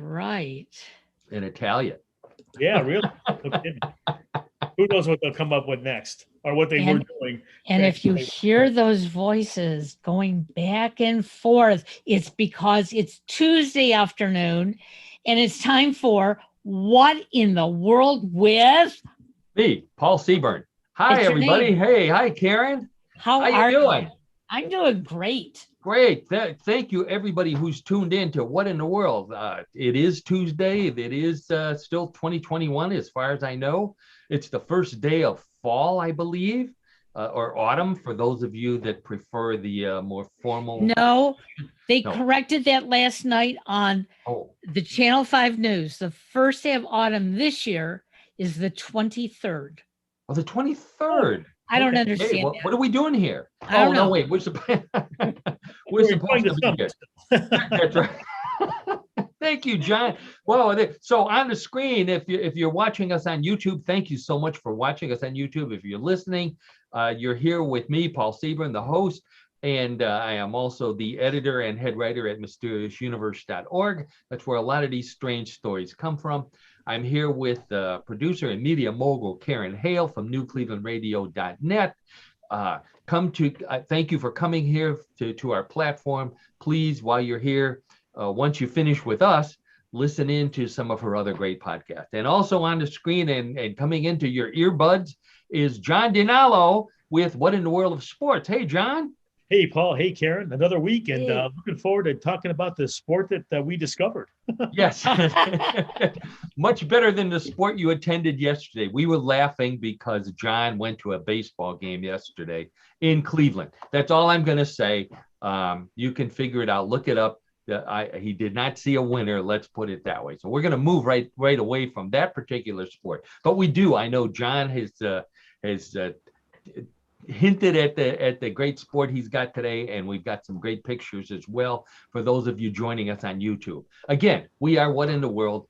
right. In Italian. Yeah, really. Okay. Who knows what they'll come up with next or what they were doing. And if you hear those voices going back and forth, it's because it's Tuesday afternoon and it's time for What in the World with me, Paul Seaburn. Hi, everybody. Hey, hi, Karen. How are you doing? I'm doing great. Great. Thank you, everybody who's tuned in to What in the World. It is Tuesday. It is still 2021, as far as I know. It's the first day of fall, I believe, or autumn, for those of you that prefer the more formal. No, they corrected that last night on the Channel 5 News. The first day of autumn this year is the 23rd. Oh, the 23rd. I don't understand. Hey, what are we doing here? I don't know. No, wait. We're supposed to be here. That's right. Thank you, John. Well, so on the screen, if you're watching us on YouTube, thank you so much for watching us on YouTube. If you're listening, you're here with me, Paul Seaburn, the host, and I am also the editor and head writer at mysteriousuniverse.org. That's where a lot of these strange stories come from. I'm here with producer and media mogul Karen Hale from newclevelandradio.net. Thank you for coming here to our platform. Please, while you're here, once you finish with us, listen in to some of her other great podcasts. And also on the screen and coming into your earbuds is John DiNallo with What in the World of Sports. Hey, John. Hey, Paul. Hey, Karen. Another week, and looking forward to talking about the sport that we discovered. Yes. Much better than the sport you attended yesterday. We were laughing because John went to a baseball game yesterday in Cleveland. That's all I'm going to say. You can figure it out. Look it up. He did not see a winner. Let's put it that way. So we're going to move right away from that particular sport. But we do. I know John has hinted at the great sport he's got today, and we've got some great pictures as well for those of you joining us on YouTube. Again, we are What in the World,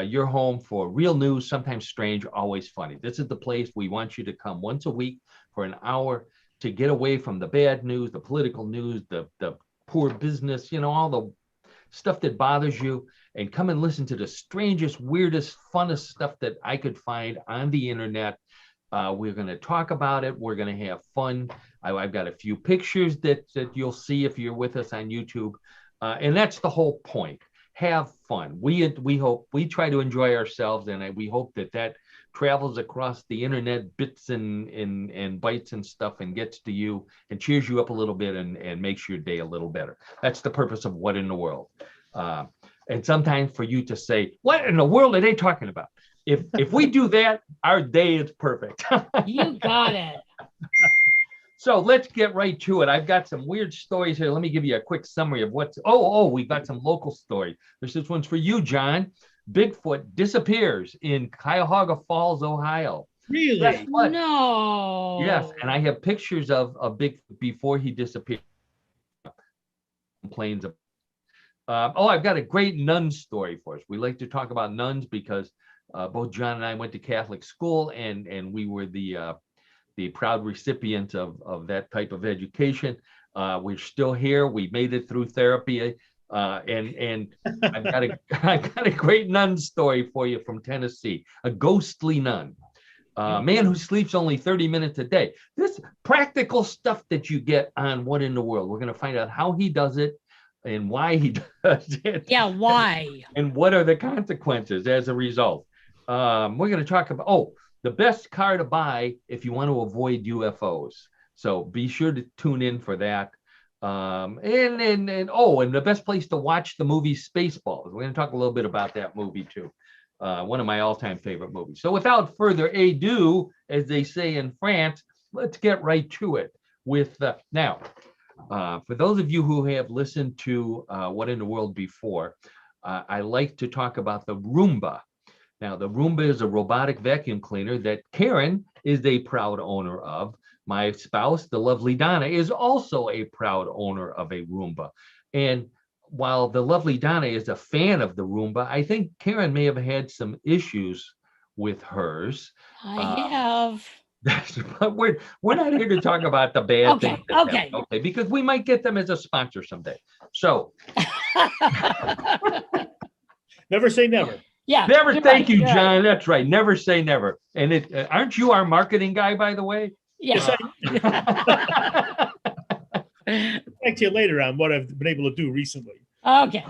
your home for real news, sometimes strange, always funny. This is the place we want you to come once a week for an hour to get away from the bad news, the political news, the poor business, all the stuff that bothers you, and come and listen to the strangest, weirdest, funnest stuff that I could find on the internet. We're going to talk about it. We're going to have fun. I've got a few pictures that you'll see if you're with us on YouTube. And that's the whole point. Have fun. We try to enjoy ourselves, and we hope that travels across the internet, bits and bytes and stuff, and gets to you and cheers you up a little bit and makes your day a little better. That's the purpose of What in the World. And sometimes for you to say, what in the world are they talking about? If we do that, our day is perfect. You got it. So let's get right to it. I've got some weird stories here. Let me give you a quick summary of what's. We've got some local stories. This one's for you, John. Bigfoot disappears in Cuyahoga Falls, Ohio. Really? No. Yes, and I have pictures of Bigfoot before he disappeared. Complains of. I've got a great nun story for us. We like to talk about nuns because both John and I went to Catholic school, and we were the proud recipients of that type of education. We're still here. We made it through therapy, and I've got a great nun story for you from Tennessee. A ghostly nun, a man who sleeps only 30 minutes a day. This practical stuff that you get on What in the World. We're going to find out how he does it and why he does it. Yeah, why? And what are the consequences as a result. We're going to talk about, the best car to buy if you want to avoid UFOs. So be sure to tune in for that. And the best place to watch the movie Spaceballs. We're going to talk a little bit about that movie too. One of my all-time favorite movies. So without further ado, as they say in France, let's get right to it. Now, for those of you who have listened to What in the World before, I like to talk about the Roomba. Now, the Roomba is a robotic vacuum cleaner that Karen is a proud owner of. My spouse, the lovely Donna, is also a proud owner of a Roomba. And while the lovely Donna is a fan of the Roomba, I think Karen may have had some issues with hers. I have. But we're not here to talk about the bad things. Okay. Because we might get them as a sponsor someday. So. Never say never. Yeah. Never. you're Thank right, you, you're right. John. That's right. Never say never. And aren't you our marketing guy, by the way? Yes, Yeah. back to you later on what I've been able to do recently. Okay.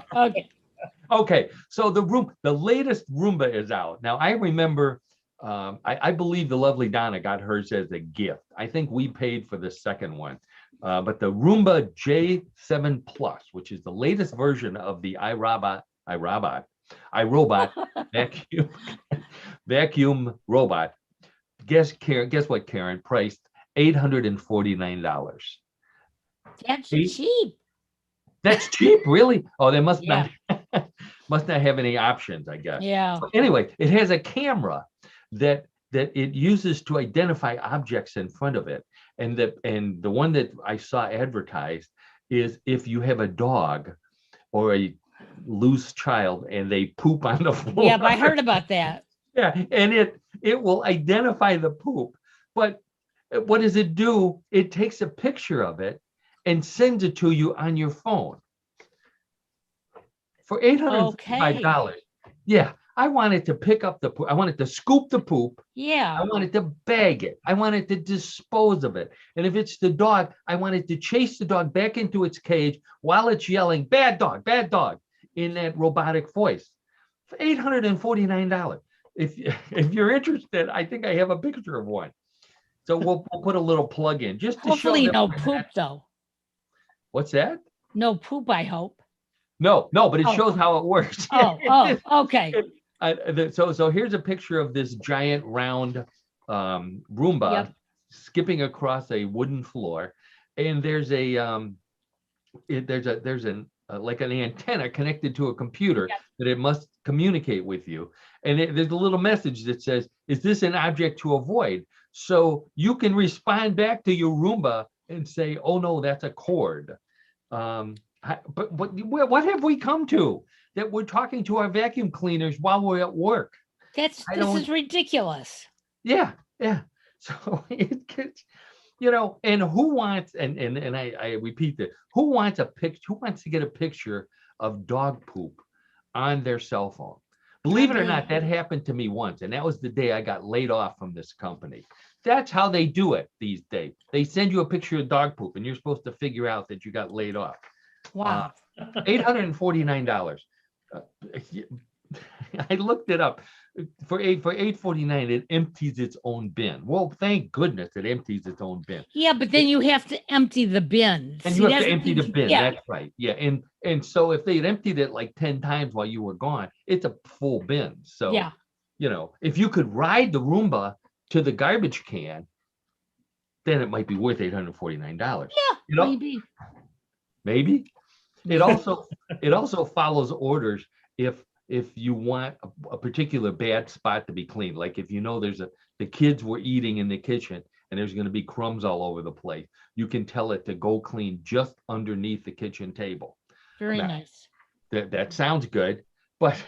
Okay, so the latest Roomba is out. Now, I remember, I believe the lovely Donna got hers as a gift. I think we paid for the second one. But the Roomba J7 Plus, which is the latest version of the iRobot vacuum vacuum robot. Guess what, Karen? Priced $849. That's cheap. That's cheap, really? Oh, they must Yeah. not have any options, I guess. Yeah. But anyway, it has a camera that it uses to identify objects in front of it. And the one that I saw advertised is if you have a dog or a loose child and they poop on the floor. Yeah, I heard about that. Yeah, and it will identify the poop. But what does it do? It takes a picture of it and sends it to you on your phone for $805. Yeah, I wanted to pick up the poop. I wanted to scoop the poop. Yeah. I wanted to bag it. I wanted to dispose of it. And if it's the dog, I wanted to chase the dog back into its cage while it's yelling, bad dog, in that robotic voice. For $849. If you're interested, I think I have a picture of one. So we'll put a little plug in just to Hopefully show no poop though. What's that? No poop, I hope. No, but it shows how it works. Oh, okay. So here's a picture of this giant round Roomba Yep. skipping across a wooden floor, and there's like an antenna connected to a computer that it must communicate with you. And there's a little message that says, "Is this an object to avoid?" So you can respond back to your Roomba and say, "Oh no, that's a cord." But what have we come to that we're talking to our vacuum cleaners while we're at work? This is ridiculous. Yeah. So it gets, and who wants, and I repeat that, who wants to get a picture of dog poop on their cell phone? Believe it or not, that happened to me once, and that was the day I got laid off from this company. That's how they do it these days. They send you a picture of dog poop, and you're supposed to figure out that you got laid off. Wow. $849. I looked it up. For $849, it empties its own bin. Well, thank goodness it empties its own bin. Yeah, but then you have to empty the bin. And you have to empty the bin. Yeah. That's right. Yeah. And so if they'd emptied it like 10 times while you were gone, it's a full bin. So, if you could ride the Roomba to the garbage can, then it might be worth $849. Yeah, maybe. It also follows orders if you want a particular bad spot to be cleaned. Like if the kids were eating in the kitchen and there's going to be crumbs all over the place, you can tell it to go clean just underneath the kitchen table. Very nice. That sounds good, but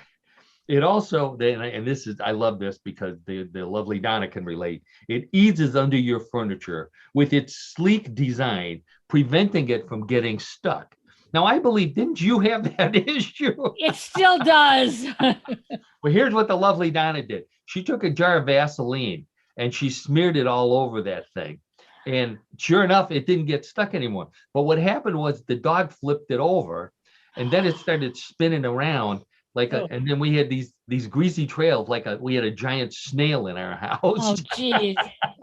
it also, and this is, I love this because the lovely Donna can relate. It eases under your furniture with its sleek design, preventing it from getting stuck. Now, I believe, didn't you have that issue? It still does. Well, here's what the lovely Donna did. She took a jar of Vaseline and she smeared it all over that thing. And sure enough, it didn't get stuck anymore. But what happened was the dog flipped it over and then it started spinning around and then we had these greasy trails we had a giant snail in our house. Oh, geez.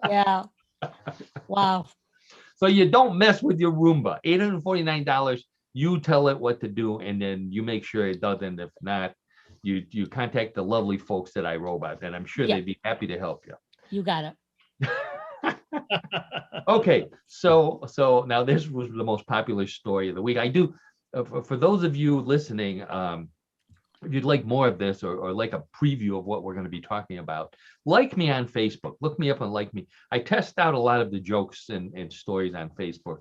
Yeah. Wow. So you don't mess with your Roomba. $849. You tell it what to do, and then you make sure it doesn't. If not, you contact the lovely folks at iRobot, and I'm sure they'd be happy to help you. You got it. Okay, so now this was the most popular story of the week. I do, for those of you listening, if you'd like more of this or like a preview of what we're going to be talking about, like me on Facebook. Look me up and like me. I test out a lot of the jokes and stories on Facebook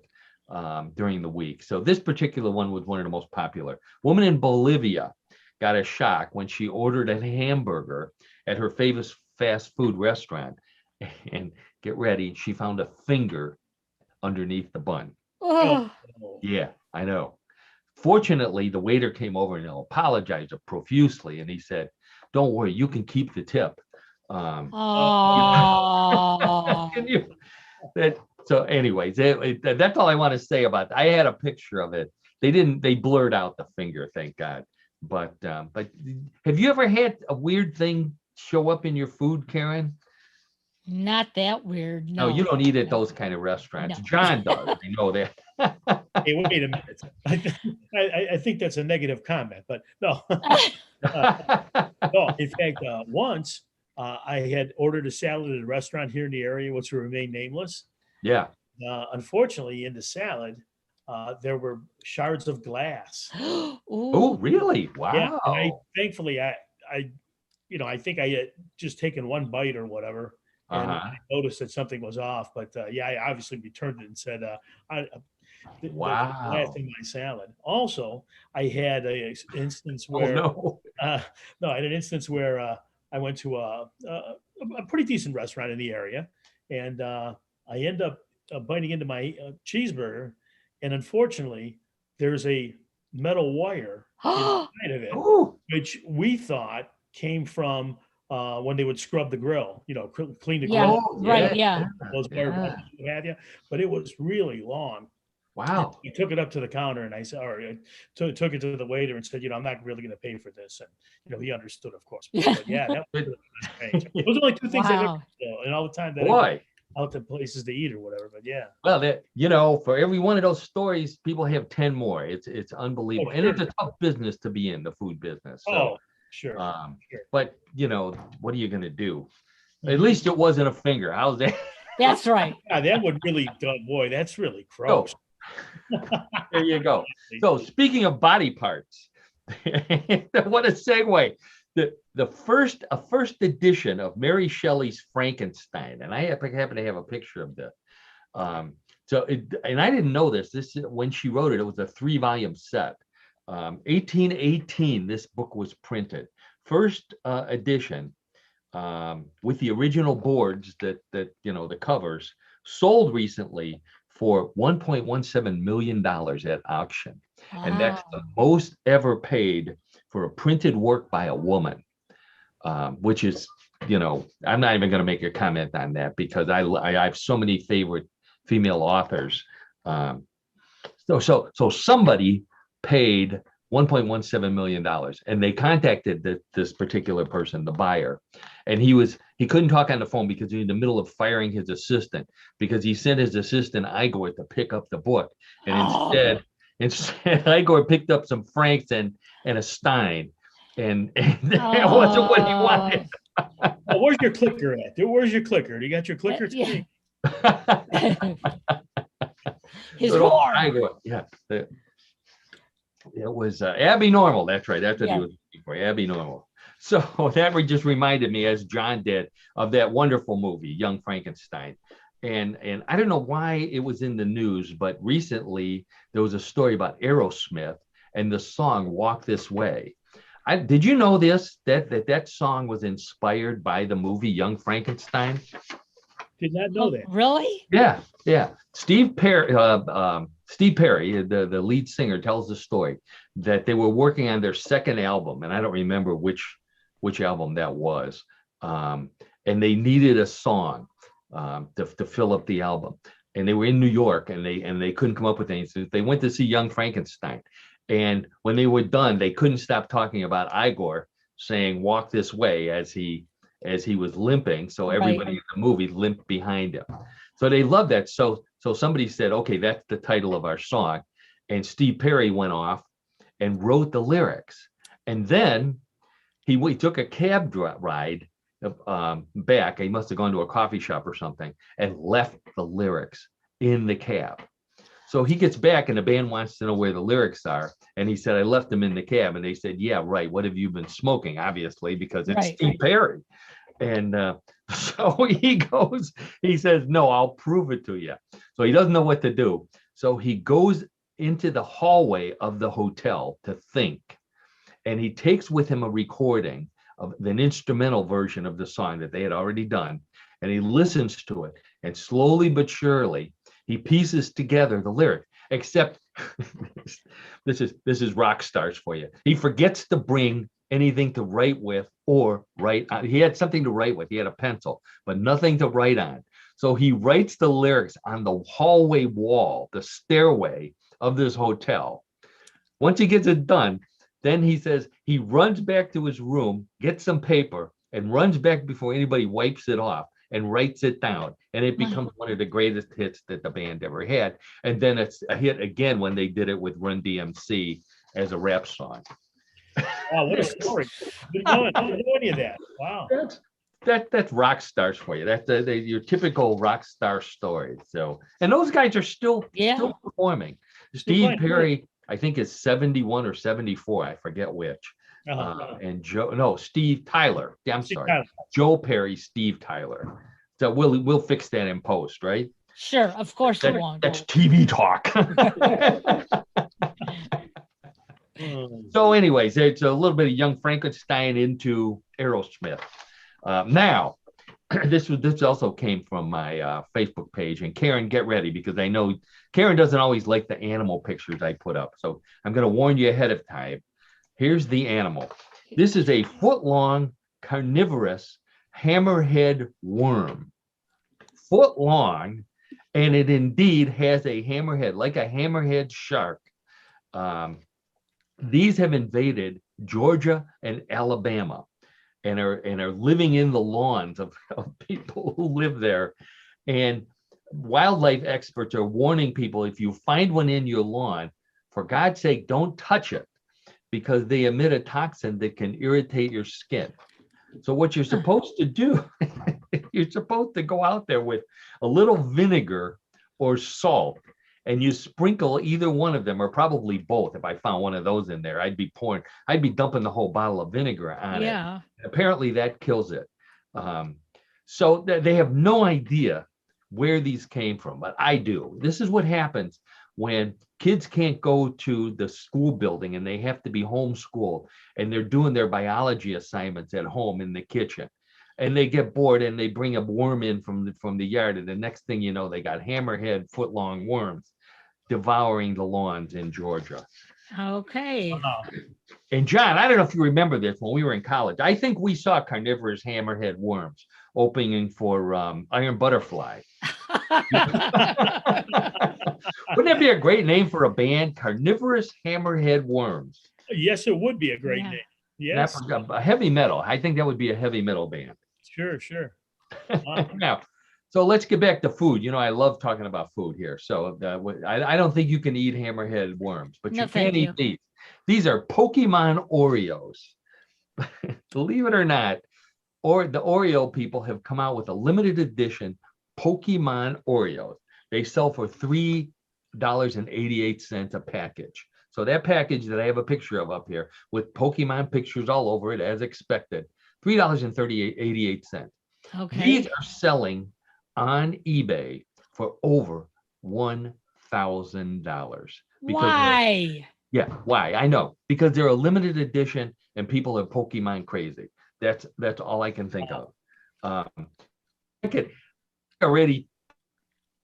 during the week. So this particular one was one of the most popular. Woman in Bolivia got a shock when she ordered a hamburger at her famous fast food restaurant. And get ready, she found a finger underneath the bun. Oh. Yeah, I know. Fortunately, the waiter came over and apologized profusely, and he said, "Don't worry, you can keep the tip." Oh, Can you? So, anyways, that's all I want to say about that. I had a picture of it. They blurred out the finger, thank God. But have you ever had a weird thing show up in your food, Karen? not that weird. No, No, you don't eat at those kind of restaurants. No. John does. I know that. Hey, wait a minute. I think that's a negative comment, but no. No, in fact, once I had ordered a salad at a restaurant here in the area, which will remain nameless. Yeah. Unfortunately, in the salad, there were shards of glass. Oh, Ooh. really? Yeah, and Wow. thankfully, I think I had just taken one bite or whatever, and Uh-huh. I noticed that something was off. But yeah, I obviously returned it and said, the glass Wow. in my salad. Also, I had a instance Oh where no. no, I had an instance where I went to a pretty decent restaurant in the area, and I end up biting into my cheeseburger, and unfortunately, there's a metal wire inside of it, Oh, which we thought came from when they would scrub the grill, clean the Yeah, grill, right. Yeah. those wire yeah. brushes you had, yeah. But it was really long. Wow. I took it up to the counter and I said, or I took it to the waiter and said, I'm not really going to pay for this. And, he understood, of course. But yeah, that was really strange. Those are only two things I've ever, Wow. in all the time that I've been Boy. out to places to eat or whatever. But yeah. Well, for every one of those stories, people have 10 more. It's unbelievable. Oh, And sure. it's a tough business to be in, the food business. So, Oh, sure. Sure. but what are you going to do? At Mhm. least it wasn't a finger. How's that? That's right. Yeah, that would really, boy, that's really Go. gross. There you go. So speaking of body parts, what a segue. A first edition of Mary Shelley's Frankenstein, and I happen to have a picture of this. And I didn't know this. When she wrote it, it was a 3-volume set. 1818, this book was printed. First edition, with the original boards that the covers, sold recently for $1.17 million at auction. And that's the most ever paid for a printed work by a woman, which is, I'm not even going to make a comment on that because I have so many favorite female authors. So somebody paid $1.17 million, and they contacted this particular person, the buyer, and he couldn't talk on the phone because he was in the middle of firing his assistant, because he sent his assistant Igor to pick up the book, and instead Igor picked up some Franks and a Stein, and that wasn't what he wanted. Well, where's your clicker at? Where's your clicker? Do you got your clicker? Yeah. His Little horn. Igor, yeah. It was Abby Normal. That's right. That's what he was looking for, Abby Normal. So that just reminded me, as John did, of that wonderful movie, Young Frankenstein. And I don't know why it was in the news, but recently there was a story about Aerosmith and the song "Walk This Way." Did you know that song was inspired by the movie Young Frankenstein? Did not know that. Really? Yeah. Steve Perry, the lead singer, tells the story that they were working on their second album, and I don't remember which album that was. And they needed a song to fill up the album. And they were in New York, and they couldn't come up with anything. So they went to see Young Frankenstein. And when they were done, they couldn't stop talking about Igor saying "Walk This Way" as he was limping. So everybody in the movie limped behind him. So they loved that. So somebody said, okay, that's the title of our song. And Steve Perry went off and wrote the lyrics. And then he took a cab ride back. He must have gone to a coffee shop or something and left the lyrics in the cab. So he gets back and the band wants to know where the lyrics are. And he said, I left them in the cab. And they said, yeah, right. What have you been smoking? Obviously, because it's Steve Perry. And so he says, no, I'll prove it to you. So he doesn't know what to do. So he goes into the hallway of the hotel to think. And he takes with him a recording of an instrumental version of the song that they had already done. And he listens to it. And slowly but surely, he pieces together the lyric. except this is rock stars for you. He forgets to bring anything to write with or write on. He had something to write with. He had a pencil, but nothing to write on. So he writes the lyrics on the hallway wall, the stairway of this hotel. Once he gets it done, then he says he runs back to his room, gets some paper, and runs back before anybody wipes it off and writes it down. And it becomes one of the greatest hits that the band ever had. And then it's a hit again when they did it with Run DMC as a rap song. Wow, what a story. Didn't know any of that. Wow. That's rock stars for you. That's your typical rock star story. So, and those guys are still performing. Steve Perry, I think, is 71 or 74. I forget which. And Steve Tyler. I'm sorry. Tyler. Joe Perry, Steve Tyler. So we'll fix that in post, right? Sure, of course you won't. That's TV talk. So anyways, it's a little bit of Young Frankenstein into Aerosmith. Now, this also came from my Facebook page. And Karen, get ready, because I know Karen doesn't always like the animal pictures I put up. So I'm going to warn you ahead of time. Here's the animal. This is a foot-long carnivorous hammerhead worm. Foot-long, and it indeed has a hammerhead, like a hammerhead shark. These have invaded Georgia and Alabama and are living in the lawns of people who live there. And wildlife experts are warning people, if you find one in your lawn, for God's sake, don't touch it, because they emit a toxin that can irritate your skin. So what you're supposed to do, you're supposed to go out there with a little vinegar or salt, and you sprinkle either one of them, or probably both. If I found one of those in there, I'd be dumping the whole bottle of vinegar on it. Apparently that kills it. So they have no idea where these came from, but I do. This is what happens when kids can't go to the school building and they have to be homeschooled, and they're doing their biology assignments at home in the kitchen, and they get bored and they bring a worm in from the yard, and the next thing you know, they got hammerhead foot-long worms devouring the lawns in Georgia. Okay. And John, I don't know if you remember this when we were in college. I think we saw carnivorous hammerhead worms opening for Iron Butterfly. Wouldn't that be a great name for a band? Carnivorous Hammerhead Worms. Yes, it would be a great name. Yes. A heavy metal. I think that would be a heavy metal band. Sure. Now, so let's get back to food. You know, I love talking about food here. So I don't think you can eat hammerhead worms, but you can eat these. These are Pokemon Oreos. Believe it or not, the Oreo people have come out with a limited edition Pokemon Oreos. They sell for $3.88 a package. So that package that I have a picture of up here with Pokemon pictures all over it, as expected, $3.88. Okay. These are selling on eBay for over $1,000. Why? Why? I know, because they're a limited edition and people are Pokemon crazy. That's all I can think of. I could already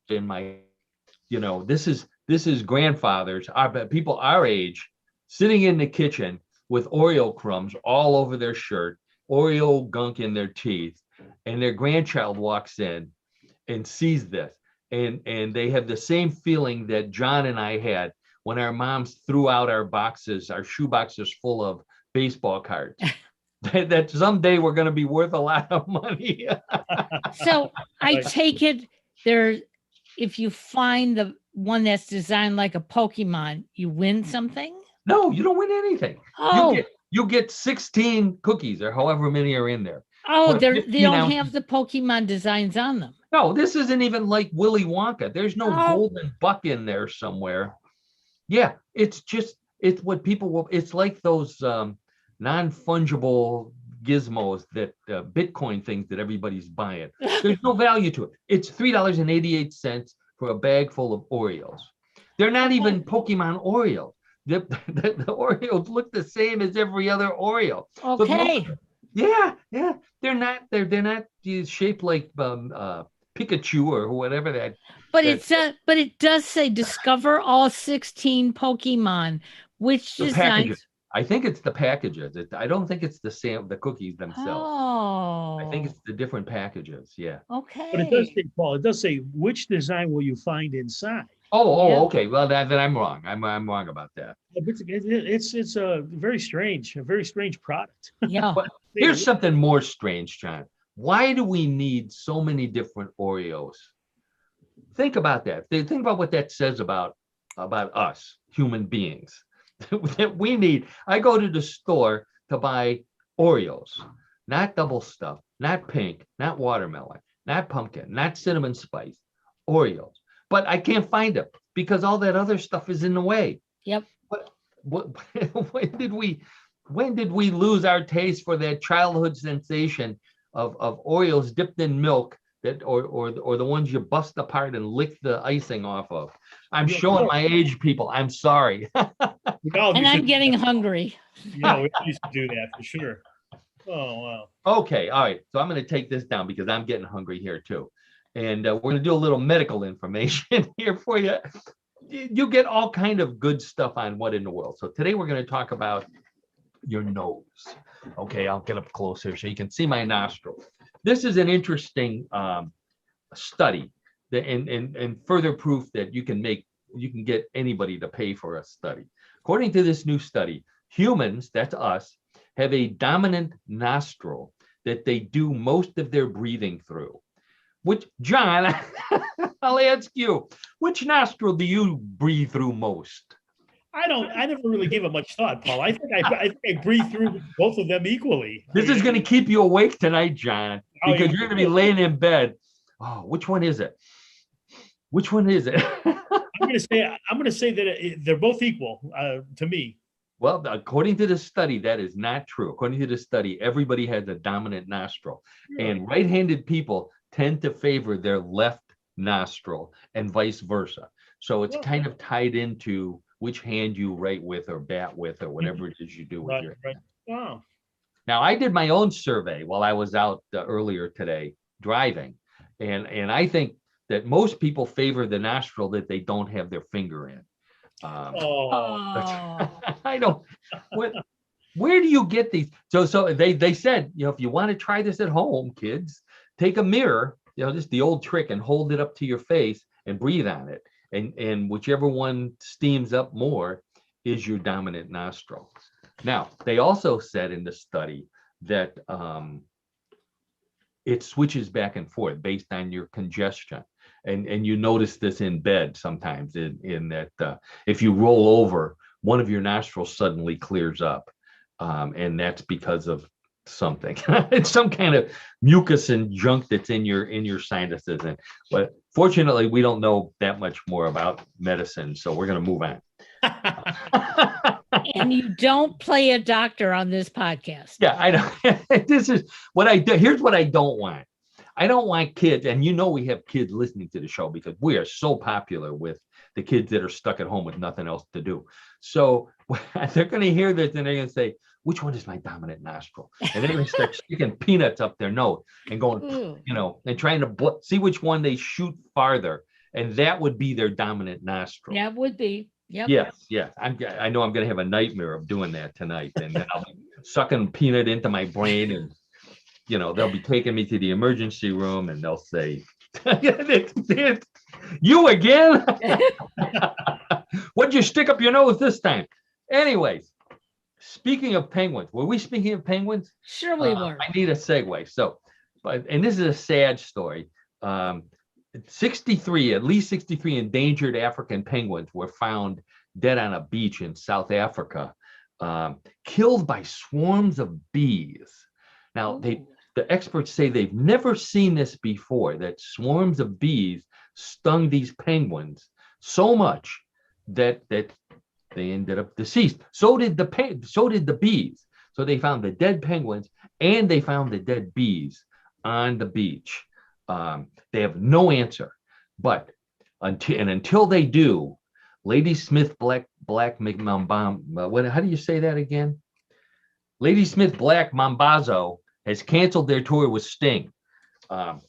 in my, this is grandfathers, people our age, sitting in the kitchen with Oreo crumbs all over their shirt, Oreo gunk in their teeth, and their grandchild walks in and sees this, and they have the same feeling that John and I had when our moms threw out our shoe boxes full of baseball cards. That someday we're going to be worth a lot of money. So I take it if you find the one that's designed like a Pokemon, you win something? No, you don't win anything. Oh, you get 16 cookies or however many are in there. Oh, they don't have the Pokemon designs on them. No, this isn't even like Willy Wonka. There's no golden buck in there somewhere. Yeah, it's what people will. It's like those non-fungible gizmos, that Bitcoin things that everybody's buying. There's no value to it. It's $3.88 for a bag full of Oreos. They're not even Pokemon Oreos. The Oreos look the same as every other Oreo. Okay. Yeah. They're not shaped like Pikachu or whatever that. But it does say discover all 16 Pokemon, which the is packages. nice. I think it's the packages. I don't think it's the cookies themselves. Oh, I think it's the different packages. Yeah. But it does okay. say, Paul, it does say which design will you find inside. Yeah. Okay. Well, then I'm wrong. I'm wrong about that. It's a very strange product. Yeah. But here's something more strange, John. Why do we need so many different Oreos? Think about that. Think about what that says about us, human beings. That we need. I go to the store to buy Oreos, not double stuff, not pink, not watermelon, not pumpkin, not cinnamon spice, Oreos. But I can't find them because all that other stuff is in the way. Yep. What when did we lose our taste for that childhood sensation of Oreos dipped in milk that or the ones you bust apart and lick the icing off of? I'm showing my age, people. I'm sorry. And I'm getting hungry. Yeah, we used to do that for sure. Oh, wow. Okay, all right. So I'm going to take this down because I'm getting hungry here too. And we're going to do a little medical information here for you. You get all kind of good stuff on What in the World. So today we're going to talk about your nose. Okay, I'll get up closer so you can see my nostril. This is an interesting study that, and further proof that you can get anybody to pay for a study. According to this new study, humans, that's us, have a dominant nostril that they do most of their breathing through. Which, John, I'll ask you, which nostril do you breathe through most? I never really gave it much thought, Paul. I think I breathe through both of them equally. This is going to keep you awake tonight, John, because you're going to be laying in bed. Oh, which one is it? Which one is it? I'm going to say that they're both equal to me. Well, according to the study, that is not true. According to the study, everybody has a dominant nostril, and right-handed people tend to favor their left nostril and vice versa. So it's kind of tied into which hand you write with or bat with or whatever it is you do with your hand. Wow. Now, I did my own survey while I was out earlier today driving, and I think that most people favor the nostril that they don't have their finger in. I don't. Where do you get these? So they said, if you want to try this at home, kids, take a mirror, just the old trick, and hold it up to your face and breathe on it, and whichever one steams up more is your dominant nostril. Now, they also said in the study that it switches back and forth based on your congestion. And you notice this in bed sometimes in that if you roll over, one of your nostrils suddenly clears up. And that's because of something. It's some kind of mucus and junk that's in your sinuses. But fortunately, we don't know that much more about medicine. So we're going to move on. And you don't play a doctor on this podcast. Yeah, I know. This is what I do. Here's what I don't want. I don't want kids, and we have kids listening to the show because we are so popular with the kids that are stuck at home with nothing else to do. So they're going to hear this and they're going to say, which one is my dominant nostril? And they're going to start sticking peanuts up their nose and going, and trying to see which one they shoot farther. And that would be their dominant nostril. That would be. Yep. Yes. I know I'm going to have a nightmare of doing that tonight. And then I'll be sucking peanut into my brain, and they'll be taking me to the emergency room and they'll say, you again? What'd you stick up your nose this time? Anyways, speaking of penguins, were we speaking of penguins? Sure we were. I need a segue. So, and this is a sad story. 63 endangered African penguins were found dead on a beach in South Africa, killed by swarms of bees. Now, the experts say they've never seen this before, that swarms of bees stung these penguins so much that they ended up deceased. So did the bees. So they found the dead penguins and they found the dead bees on the beach. They have no answer, but until they do, Ladysmith Black Mambazo, how do you say that again? Ladysmith Black Mambazo has canceled their tour with Sting. Um,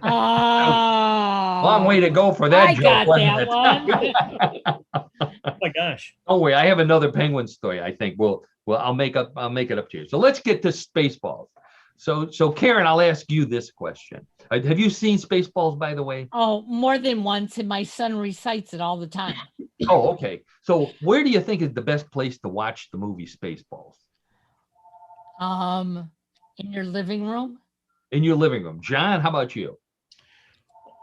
Oh, long way to go for that I joke, got wasn't that it? one. Oh my gosh. Don't worry, I have another penguin story. I think I'll make it up to you. So let's get to Spaceballs. So Karen, I'll ask you this question. Have you seen Spaceballs, by the way? Oh, more than once, and my son recites it all the time. Oh, okay. So where do you think is the best place to watch the movie Spaceballs? In your living room. In your living room. John, how about you?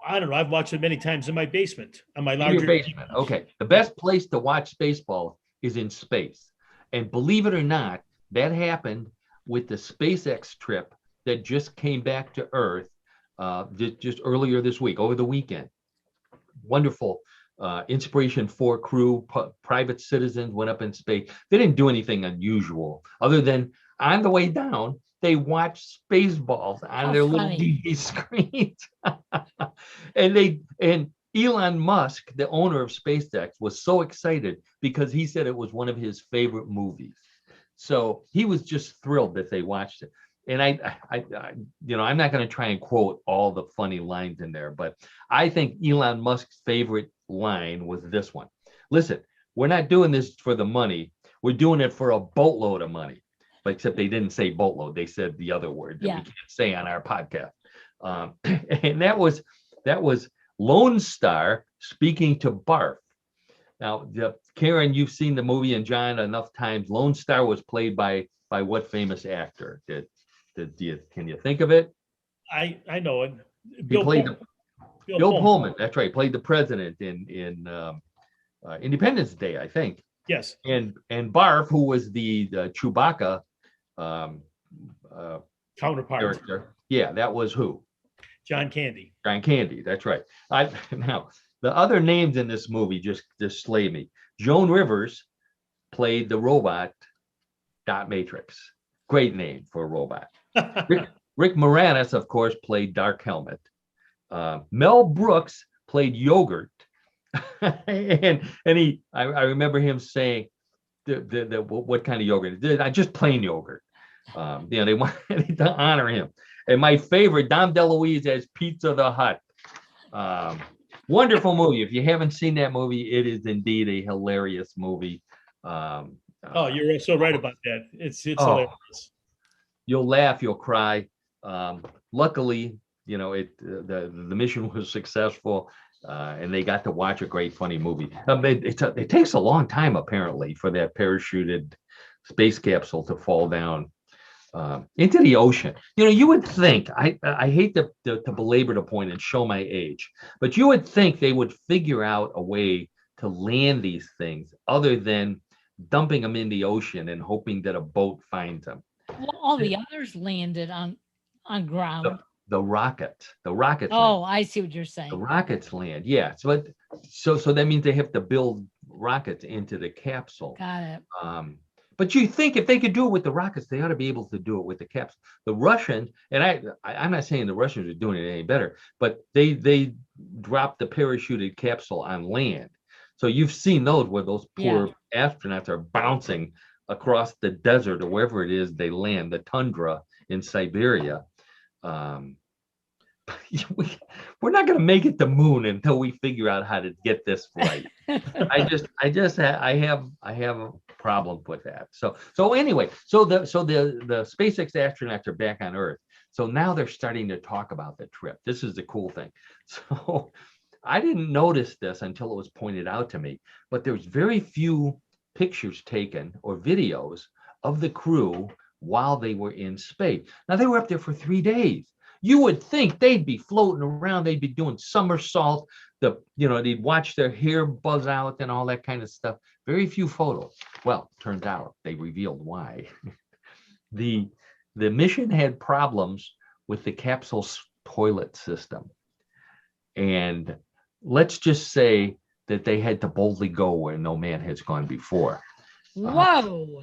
I don't know. I've watched it many times in my basement on my In your larger. basement. Okay. The best place to watch Spaceballs is in space. And believe it or not, that happened with the SpaceX trip that just came back to Earth just earlier this week, over the weekend. Wonderful Inspiration 4 crew, private citizens went up in space. They didn't do anything unusual other than on the way down, they watched Spaceballs on their little TV screens. and Elon Musk, the owner of SpaceX, was so excited because he said it was one of his favorite movies. So he was just thrilled that they watched it. And I'm not going to try and quote all the funny lines in there, but I think Elon Musk's favorite line was this one. Listen, we're not doing this for the money. We're doing it for a boatload of money. But except they didn't say boatload. They said the other word that we can't say on our podcast. And that was Lone Star speaking to Barf. Now, Karen, you've seen the movie, and John enough times. Lone Star was played by what famous actor? Can you think of it? I know it. Bill Pullman. That's right. Played the president in Independence Day, I think. Yes. And Barf, who was the Chewbacca counterpart character. Yeah, that was who? John Candy. John Candy. That's right. Now the other names in this movie just slay me. Joan Rivers played the robot Dot Matrix. Great name for a robot. Rick Moranis, of course, played Dark Helmet. Mel Brooks played Yogurt. and I remember him saying what kind of yogurt? Just plain yogurt. They wanted to honor him. And my favorite, Dom DeLuise as Pizza the Hut. Wonderful movie. If you haven't seen that movie, it is indeed a hilarious movie. You're so right about that. It's hilarious. You'll laugh, you'll cry. Luckily, the mission was successful, and they got to watch a great, funny movie. It takes a long time, apparently, for that parachuted space capsule to fall down into the ocean. You would think, I hate to belabor the point and show my age, but you would think they would figure out a way to land these things other than dumping them in the ocean and hoping that a boat finds them. Well, all the others landed on ground. The rockets. Oh, land. I see what you're saying. The rockets land. Yeah. So that means they have to build rockets into the capsule. Got it. But you think if they could do it with the rockets, they ought to be able to do it with the capsule. The Russians, and I'm not saying the Russians are doing it any better, but they dropped the parachuted capsule on land. So you've seen those where those poor astronauts are bouncing across the desert or wherever it is they land, the tundra in Siberia. We're not going to make it to moon until we figure out how to get this right. I have a problem with that. So anyway, the SpaceX astronauts are back on Earth. So now they're starting to talk about the trip. This is the cool thing. So I didn't notice this until it was pointed out to me, but there's very few pictures taken or videos of the crew while they were in space. Now they were up there for 3 days. You would think they'd be floating around, they'd be doing somersaults, they'd watch their hair buzz out and all that kind of stuff. Very few photos. Well, turns out they revealed why. The mission had problems with the capsule's toilet system. And let's just say that they had to boldly go where no man has gone before. Whoa.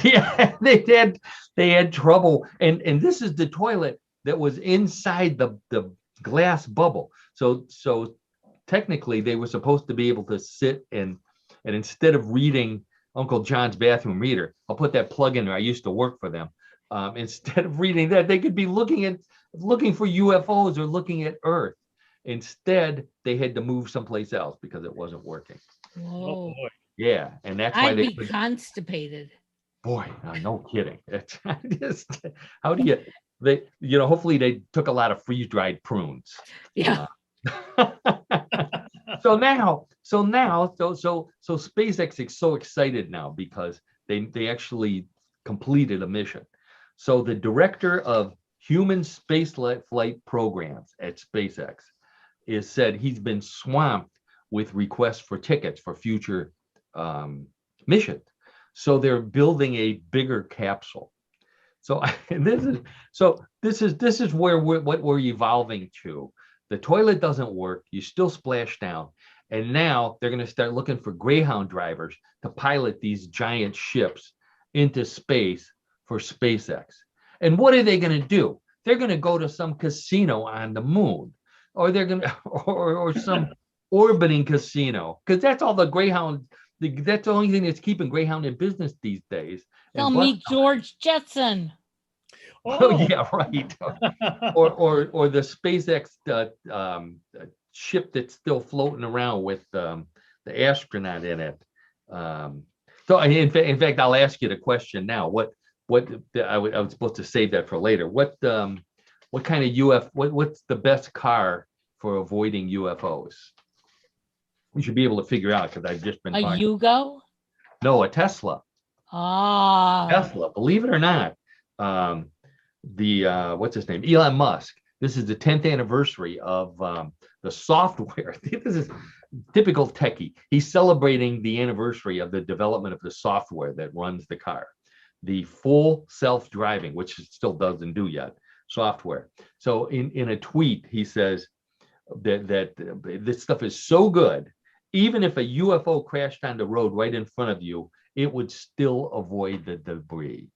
Yeah, they had trouble. And this is the toilet that was inside the glass bubble. So technically they were supposed to be able to sit and instead of reading Uncle John's bathroom reader, I'll put that plug in there. I used to work for them. Instead of reading that, they could be looking for UFOs or looking at Earth. Instead, they had to move someplace else because it wasn't working. Whoa. boy. Yeah, and that's why I'd they be constipated. boy, no kidding. It's just, how do you hopefully they took a lot of freeze-dried prunes. Yeah. So SpaceX is so excited now because they actually completed a mission. So the director of human space flight programs at SpaceX is said he's been swamped with requests for tickets for future missions. So they're building a bigger capsule. So this is where what we're evolving to. The toilet doesn't work. You still splash down. And now they're going to start looking for Greyhound drivers to pilot these giant ships into space for SpaceX. And what are they going to do? They're going to go to some casino on the moon, or they're going to, or some orbiting casino, because that's all the Greyhound. That's the only thing that's keeping Greyhound in business these days. They'll meet George Jetson. Oh yeah, right. or the SpaceX ship that's still floating around with the astronaut in it. So in fact, I'll ask you the question now. What I was supposed to save that for later. What kind of what's the best car for avoiding UFOs? We should be able to figure out because I've just been A talking. Yugo? No, a Tesla. Ah. Tesla, believe it or not. What's his name? Elon Musk. This is the 10th anniversary of the software. This is typical techie. He's celebrating the anniversary of the development of the software that runs the car, the full self-driving, which it still doesn't do yet, software. So in a tweet, he says that this stuff is so good, even if a UFO crashed on the road right in front of you, it would still avoid the debris.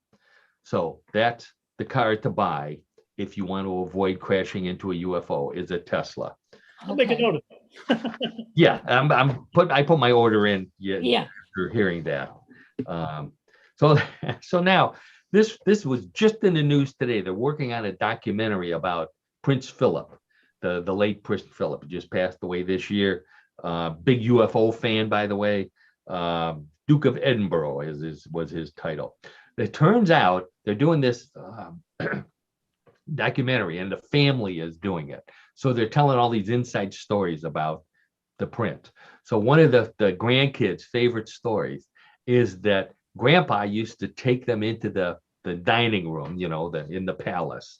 So that's the car to buy if you want to avoid crashing into a UFO is a Tesla. I'll make a note of it. Yeah, I put my order in. Yeah. After hearing that. So now this was just in the news today. They're working on a documentary about Prince Philip, the late Prince Philip, just passed away this year. Big UFO fan, by the way. Duke of Edinburgh was his title. It turns out they're doing this documentary, and the family is doing it. So they're telling all these inside stories about the prince. So one of the grandkids' favorite stories is that Grandpa used to take them into the dining room, in the palace,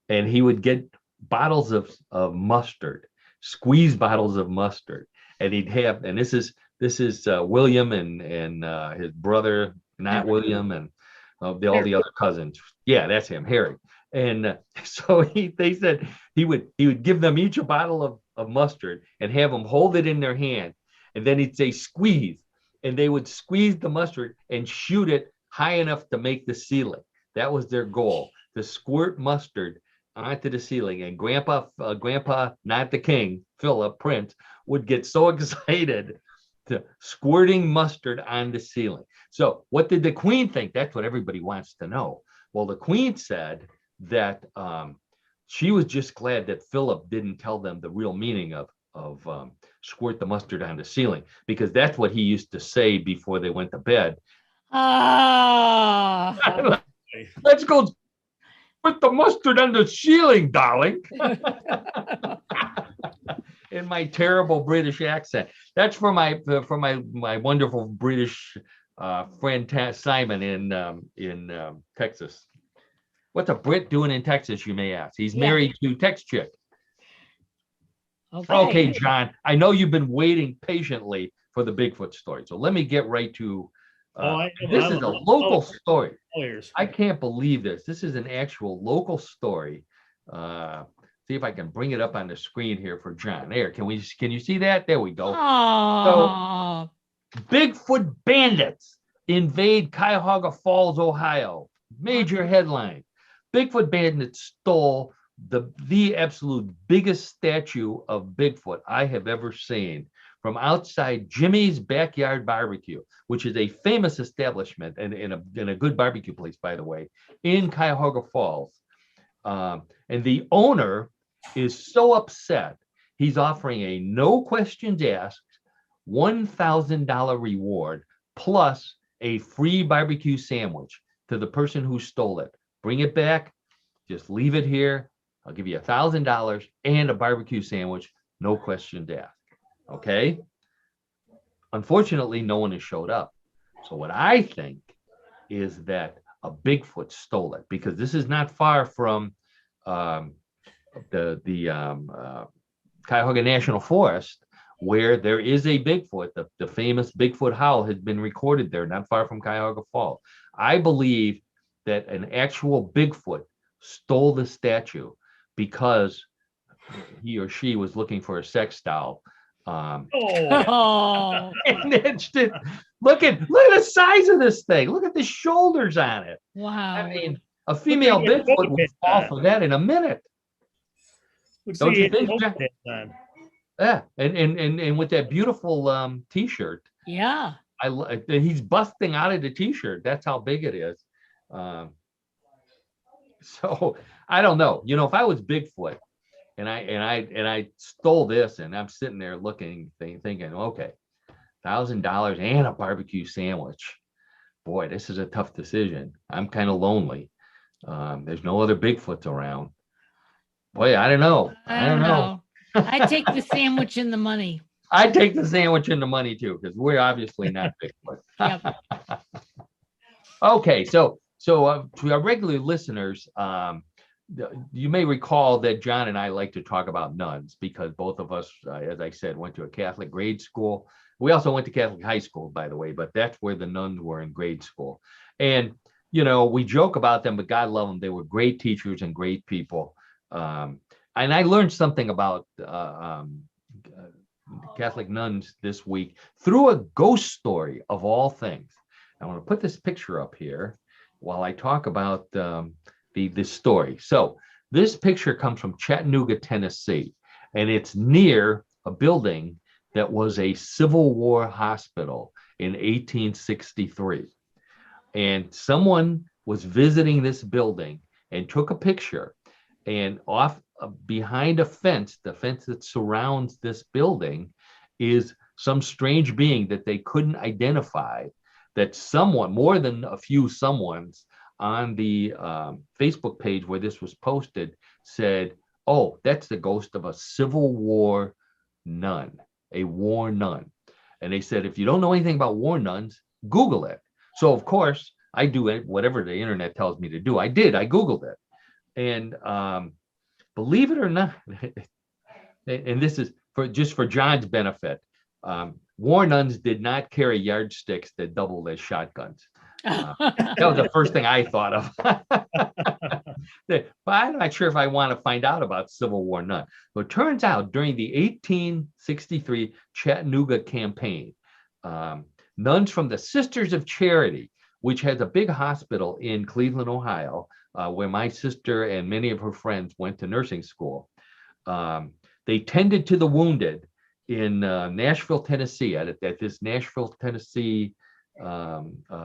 and he would get bottles of mustard, squeeze bottles of mustard, and he'd have, and this is William and his brother, not William, and all the other cousins. Yeah, that's him, Harry. And so they said he would give them each a bottle of mustard and have them hold it in their hand, and then he'd say squeeze, and they would squeeze the mustard and shoot it high enough to make the ceiling. That was their goal, to squirt mustard onto the ceiling. And Grandpa, not the king, Philip, Prince, would get so excited to squirting mustard on the ceiling. So what did the Queen think? That's what everybody wants to know. Well, the Queen said that she was just glad that Philip didn't tell them the real meaning of squirt the mustard on the ceiling, because that's what he used to say before they went to bed. Let's go put the mustard on the ceiling, darling. In my terrible British accent. That's for my wonderful British friend Simon in Texas. What's a Brit doing in Texas, you may ask? He's married to Tex Chick. Okay, John, I know you've been waiting patiently for the Bigfoot story, so let me get right to this is a local story. I can't believe this. This is an actual local story. See if I can bring it up on the screen here for John. There, can you see that? There we go. So, Bigfoot bandits invade Cuyahoga Falls, Ohio. Major headline. Bigfoot bandits stole the absolute biggest statue of Bigfoot I have ever seen from outside Jimmy's Backyard Barbecue, which is a famous establishment and in a good barbecue place, by the way, in Cuyahoga Falls. And the owner is so upset, he's offering a no questions asked $1,000 reward plus a free barbecue sandwich to the person who stole it. Bring it back, just leave it here. I'll give you $1,000 and a barbecue sandwich, no questions asked. Okay. Unfortunately, no one has showed up. So what I think is that a Bigfoot stole it, because this is not far from the Cuyahoga National Forest, where there is a Bigfoot. The famous Bigfoot howl has been recorded there, not far from Cuyahoga Falls. I believe that an actual Bigfoot stole the statue because he or she was looking for a sex doll. Oh, And it's just, look at the size of this thing. Look at the shoulders on it. Wow. I mean, a female Bigfoot would fall for that in a minute. Don't you think, Jack? Yeah, and with that beautiful T-shirt. Yeah. He's busting out of the T-shirt. That's how big it is. So I don't know. You know, if I was Bigfoot and I stole this, and I'm sitting there looking, thinking, okay, $1,000 and a barbecue sandwich. Boy, this is a tough decision. I'm kind of lonely. There's no other Bigfoots around. Boy, I don't know. I don't know. I take the sandwich and the money. I take the sandwich and the money too, because we're obviously not Bigfoot. Yep. Okay, so to our regular listeners, you may recall that John and I like to talk about nuns because both of us, as I said, went to a Catholic grade school. We also went to Catholic high school, by the way, but that's where the nuns were in grade school. And, you know, we joke about them, but God love them. They were great teachers and great people. And I learned something about Catholic nuns this week through a ghost story of all things. I want to put this picture up here while I talk about this story. So this picture comes from Chattanooga, Tennessee, and it's near a building that was a Civil War hospital in 1863. And someone was visiting this building and took a picture, and off behind a fence, the fence that surrounds this building, is some strange being that they couldn't identify, that someone, more than a few someones on the Facebook page where this was posted, said, oh, that's the ghost of a Civil War nun, a war nun. And they said, if you don't know anything about war nuns, Google it. So of course I do it, whatever the internet tells me to do. I did, I Googled it. And believe it or not, and this is for John's benefit, war nuns did not carry yardsticks that doubled as shotguns. That was the first thing I thought of. But I'm not sure if I want to find out about Civil War nun. But it turns out during the 1863 Chattanooga campaign, nuns from the Sisters of Charity, which has a big hospital in Cleveland, Ohio, where my sister and many of her friends went to nursing school. They tended to the wounded in Nashville, Tennessee, at this Nashville, Tennessee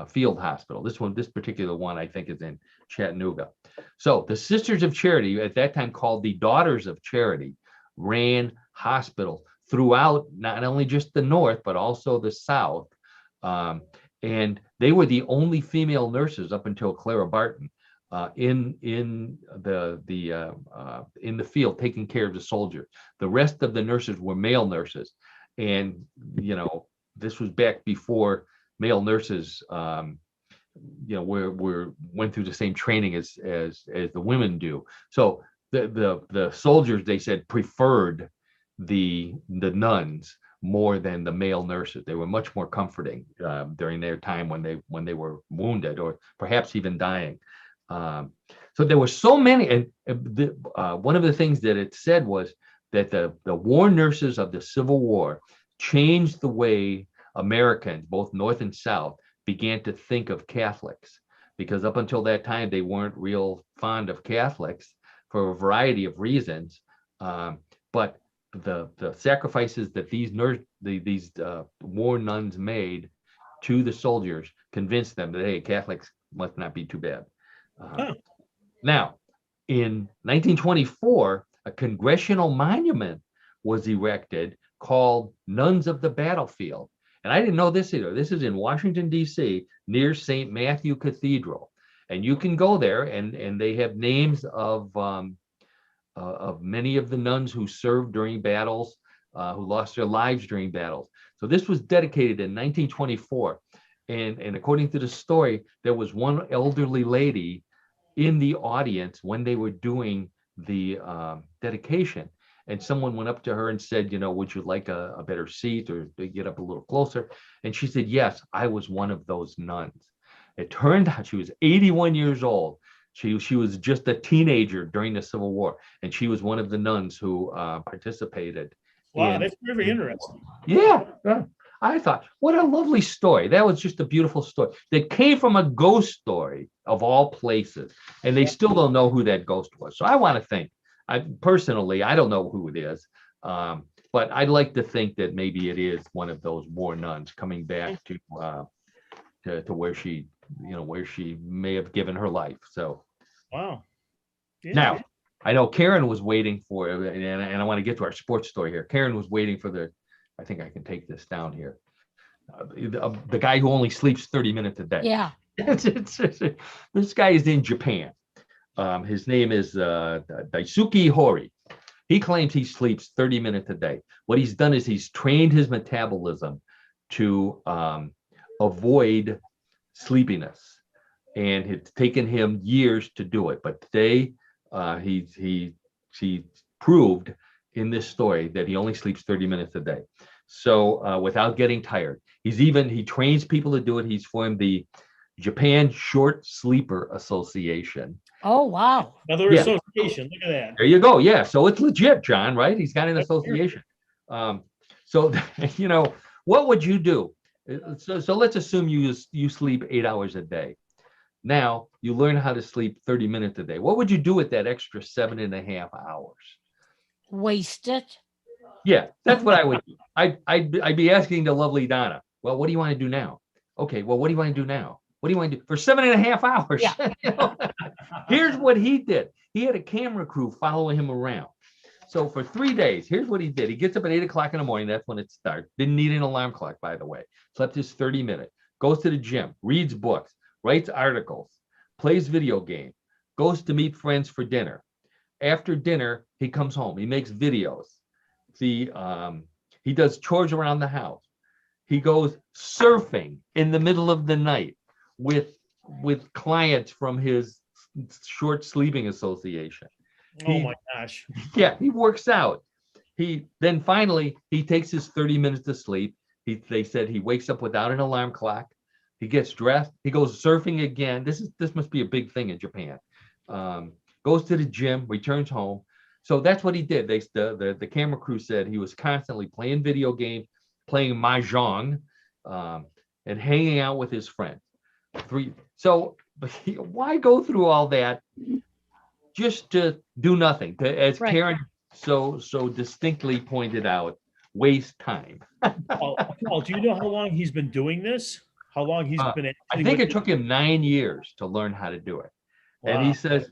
field hospital. This particular one, I think, is in Chattanooga. So the Sisters of Charity, at that time called the Daughters of Charity, ran hospitals throughout not only just the North, but also the South. And they were the only female nurses up until Clara Barton in the field taking care of the soldiers. The rest of the nurses were male nurses, and you know, this was back before male nurses went through the same training as the women do. So the soldiers, they said, preferred the nuns more than the male nurses. They were much more comforting during their time when they were wounded or perhaps even dying. So there were so many, and one of the things that it said was that the war nurses of the Civil War changed the way Americans, both North and South, began to think of Catholics, because up until that time they weren't real fond of Catholics for a variety of reasons. But the sacrifices that these these war nuns made to the soldiers, convinced them that, hey, Catholics must not be too bad. Now, in 1924, a congressional monument was erected called Nuns of the Battlefield. And I didn't know this either. This is in Washington, D.C., near St. Matthew Cathedral. And you can go there, and they have names of many of the nuns who served during battles, who lost their lives during battles. So this was dedicated in 1924. And according to the story, there was one elderly lady in the audience when they were doing the dedication. And someone went up to her and said, would you like a better seat or to get up a little closer? And she said, yes, I was one of those nuns. It turned out she was 81 years old. She was just a teenager during the Civil War, and she was one of the nuns who participated. Wow, that's very interesting. Yeah. I thought, what a lovely story. That was just a beautiful story that came from a ghost story of all places. And they still don't know who that ghost was. So I want to think, I don't know who it is. But I'd like to think that maybe it is one of those war nuns coming back to where she, where she may have given her life. So, wow. Yeah. Now, I know Karen was waiting for, and I want to get to our sports story here. Karen was waiting for I think I can take this down here. The guy who only sleeps 30 minutes a day. Yeah. This guy is in Japan. His name is Daisuke Hori. He claims he sleeps 30 minutes a day. What he's done is he's trained his metabolism to avoid sleepiness. And it's taken him years to do it. But today, he proved in this story that he only sleeps 30 minutes a day. So without getting tired, he trains people to do it. He's formed the Japan Short Sleeper Association. Oh, wow. Another association. Look at that. There you go. Yeah. So it's legit, John, right? He's got an association. So, what would you do? So let's assume you sleep 8 hours a day. Now you learn how to sleep 30 minutes a day. What would you do with that extra 7.5 hours? Waste it. Yeah, that's what I would do. I'd be asking the lovely Donna, well, what do you want to do now? Okay, well, what do you want to do now? What do you want to do for 7.5 hours? Yeah. Here's what he did. He had a camera crew following him around. So for 3 days, here's what he did. He gets up at 8 o'clock in the morning. That's when it starts. Didn't need an alarm clock, by the way. Slept his 30 minutes. Goes to the gym, reads books, writes articles, plays video game, goes to meet friends for dinner. After dinner, he comes home. He makes videos. He does chores around the house. He goes surfing in the middle of the night with clients from his short sleeping association. Oh my gosh. Yeah, he works out. Then finally he takes his 30 minutes to sleep. They said he wakes up without an alarm clock. He gets dressed. He goes surfing again. This must be a big thing in Japan. Goes to the gym, returns home. So that's what he did. The camera crew said he was constantly playing video games, playing mahjong, and hanging out with his friends. So why go through all that just to do nothing? As right. Karen so distinctly pointed out, waste time. Paul, do you know how long he's been doing this? How long he's been? I think it took him 9 years to learn how to do it. Wow. And he says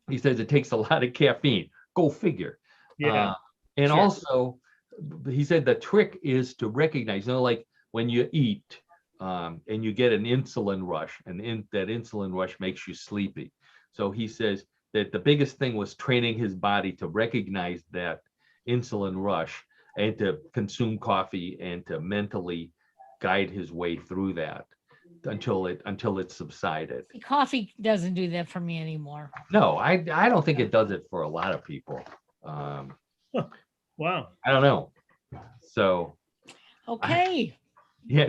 it takes a lot of caffeine. Go figure. Yeah. And sure. Also, he said the trick is to recognize, like when you eat and you get an insulin rush, and that insulin rush makes you sleepy. So he says that the biggest thing was training his body to recognize that insulin rush and to consume coffee and to mentally guide his way through that until it subsided. Coffee doesn't do that for me anymore. No, I don't think it does it for a lot of people. Wow. I don't know. So. Okay. That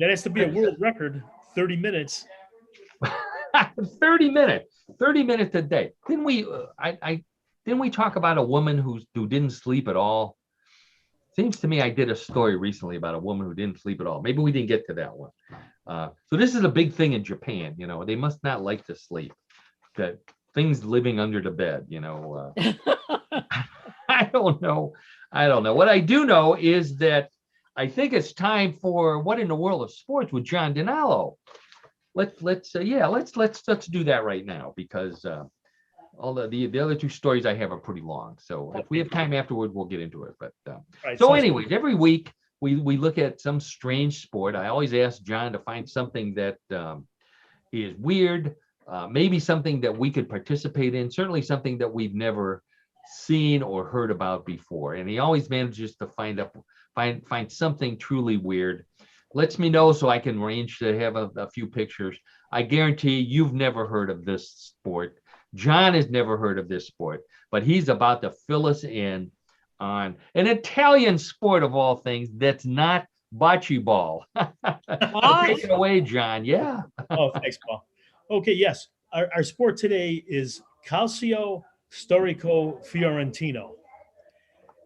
has to be a world record. 30 minutes. 30 minutes a day. Didn't we talk about a woman who didn't sleep at all? Seems to me I did a story recently about a woman who didn't sleep at all. Maybe we didn't get to that one. So this is a big thing in Japan. They must not like to sleep. That things living under the bed. I don't know. I don't know. What I do know is that I think it's time for What in the World of Sports with John DiNallo. Let's do that right now, because all the other two stories I have are pretty long. So if we have time afterward, we'll get into it. But Right, so so anyways, every week we look at some strange sport. I always ask John to find something that is weird, maybe something that we could participate in, certainly something that we've never seen or heard about before. And he always manages to find something truly weird. Lets me know so I can arrange to have a few pictures. I guarantee you've never heard of this sport. John has never heard of this sport, but he's about to fill us in on an Italian sport of all things that's not bocce ball. Take it away, John. Yeah. Oh, thanks, Paul. Okay, yes. Our sport today is Calcio Storico Fiorentino.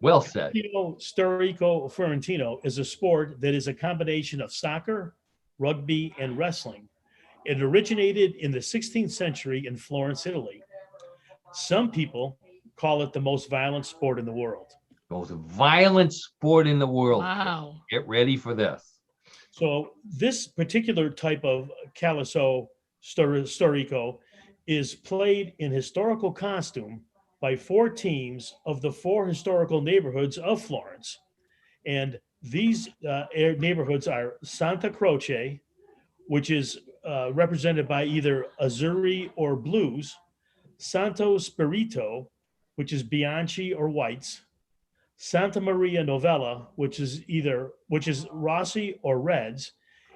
Well said. Calcio Storico Fiorentino is a sport that is a combination of soccer, rugby, and wrestling. It originated in the 16th century in Florence, Italy. Some people call it the most violent sport in the world. Most violent sport in the world. Wow. Get ready for this. So this particular type of Calcio Storico is played in historical costume by 4 teams of the 4 historical neighborhoods of Florence. And these neighborhoods are Santa Croce, which is represented by either Azzurri or Blues, Santo Spirito, which is Bianchi or Whites, Santa Maria Novella, which is Rossi or Reds,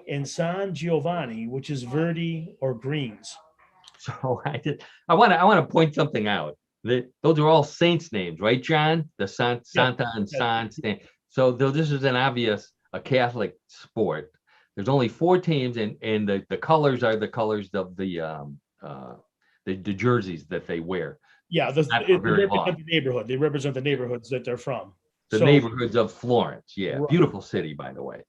and San Giovanni, which is Verdi or Greens. So I want to point something out. Those are all saints' names, right, John? The Santa and San. So this is a Catholic sport. There's only 4 teams, and the colors are the colors of the jerseys that they wear. Yeah, they represent the neighborhood. They represent the neighborhoods that they're from. The neighborhoods of Florence. Yeah, right. Beautiful city, by the way.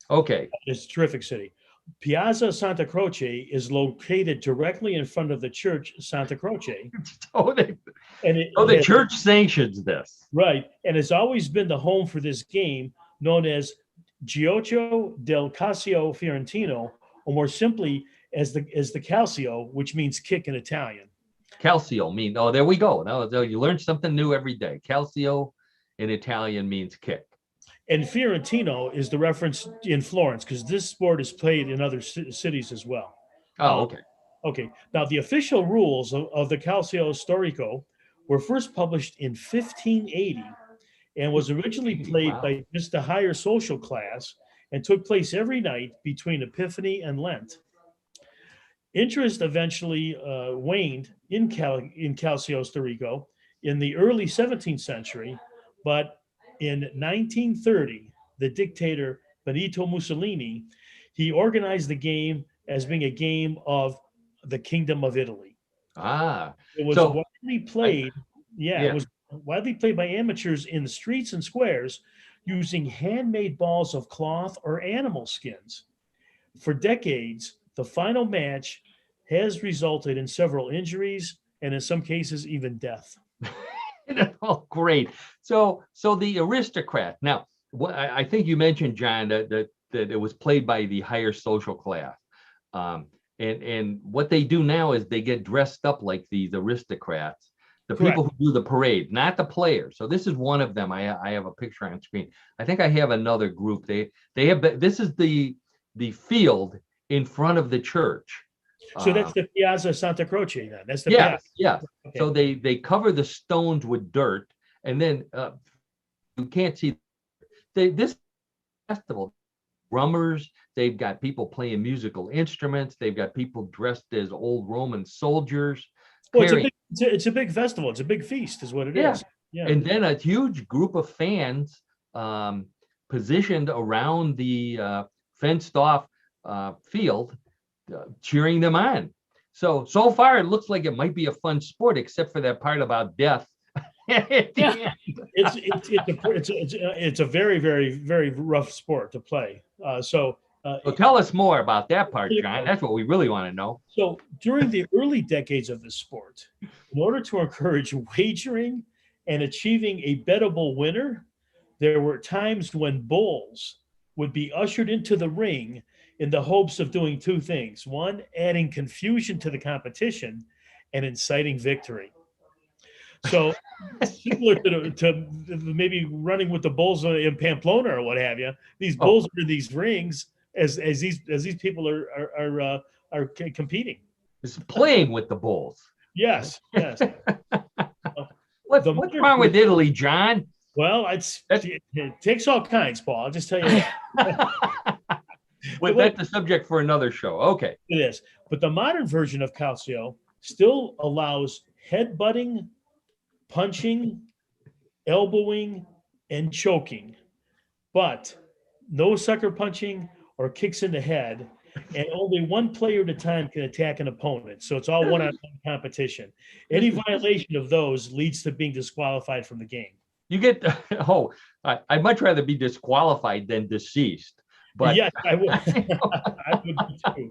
Okay. It's a terrific city. Piazza Santa Croce is located directly in front of the church Santa Croce. The church sanctions this. Right. And it's always been the home for this game known as Gioco del Calcio Fiorentino, or more simply as the Calcio, which means kick in Italian. Calcio means, there we go. Now you learn something new every day. Calcio in Italian means kick. And Fiorentino is the reference in Florence, because this sport is played in other cities as well. Oh, okay. Okay. Now, the official rules of the Calcio Storico were first published in 1580 and was originally played by just a higher social class and took place every night between Epiphany and Lent. Interest eventually waned in Calcio Storico in the early 17th century, but in 1930, the dictator Benito Mussolini, he organized the game as being a game of the Kingdom of Italy. It was widely played. It was widely played by amateurs in the streets and squares using handmade balls of cloth or animal skins. For decades, the final match has resulted in several injuries and in some cases even death. Oh, great. So the aristocrat. Now, I think you mentioned, John, that it was played by the higher social class. And what they do now is they get dressed up like these aristocrats, the Correct. people who do the parade, not the players. So this is one of them. I have a picture on screen. I think I have another group. They have, this is the field in front of the church. So that's the Piazza Santa Croce then. That's the Yes. Okay. So they cover the stones with dirt, and then you can't see this festival. Drummers, they've got people playing musical instruments, they've got people dressed as old Roman soldiers. Well, it's a big festival. It's a big feast, is what it is. Yeah. And then a huge group of fans positioned around the fenced off field, cheering them on. So far it looks like it might be a fun sport, except for that part about death. It's a very, very, very rough sport to play. So tell us more about that part, John. That's what we really want to know. So during the early decades of the sport, in order to encourage wagering and achieving a bettable winner, there were times when bulls would be ushered into the ring in the hopes of doing two things. One, adding confusion to the competition and inciting victory. So similar to maybe running with the bulls in Pamplona or what have you, these bulls are in these rings as these people are competing. It's playing with the bulls. Yes. What's wrong with Italy, John? Well, it takes all kinds, Paul. I'll just tell you that. Well, that's the subject for another show. Okay. It is. But the modern version of calcio still allows headbutting, punching, elbowing, and choking, but no sucker punching or kicks in the head, and only one player at a time can attack an opponent. So it's all one-on-one competition. Any violation of those leads to being disqualified from the game. You get, I'd much rather be disqualified than deceased. But yes, I would. I would too.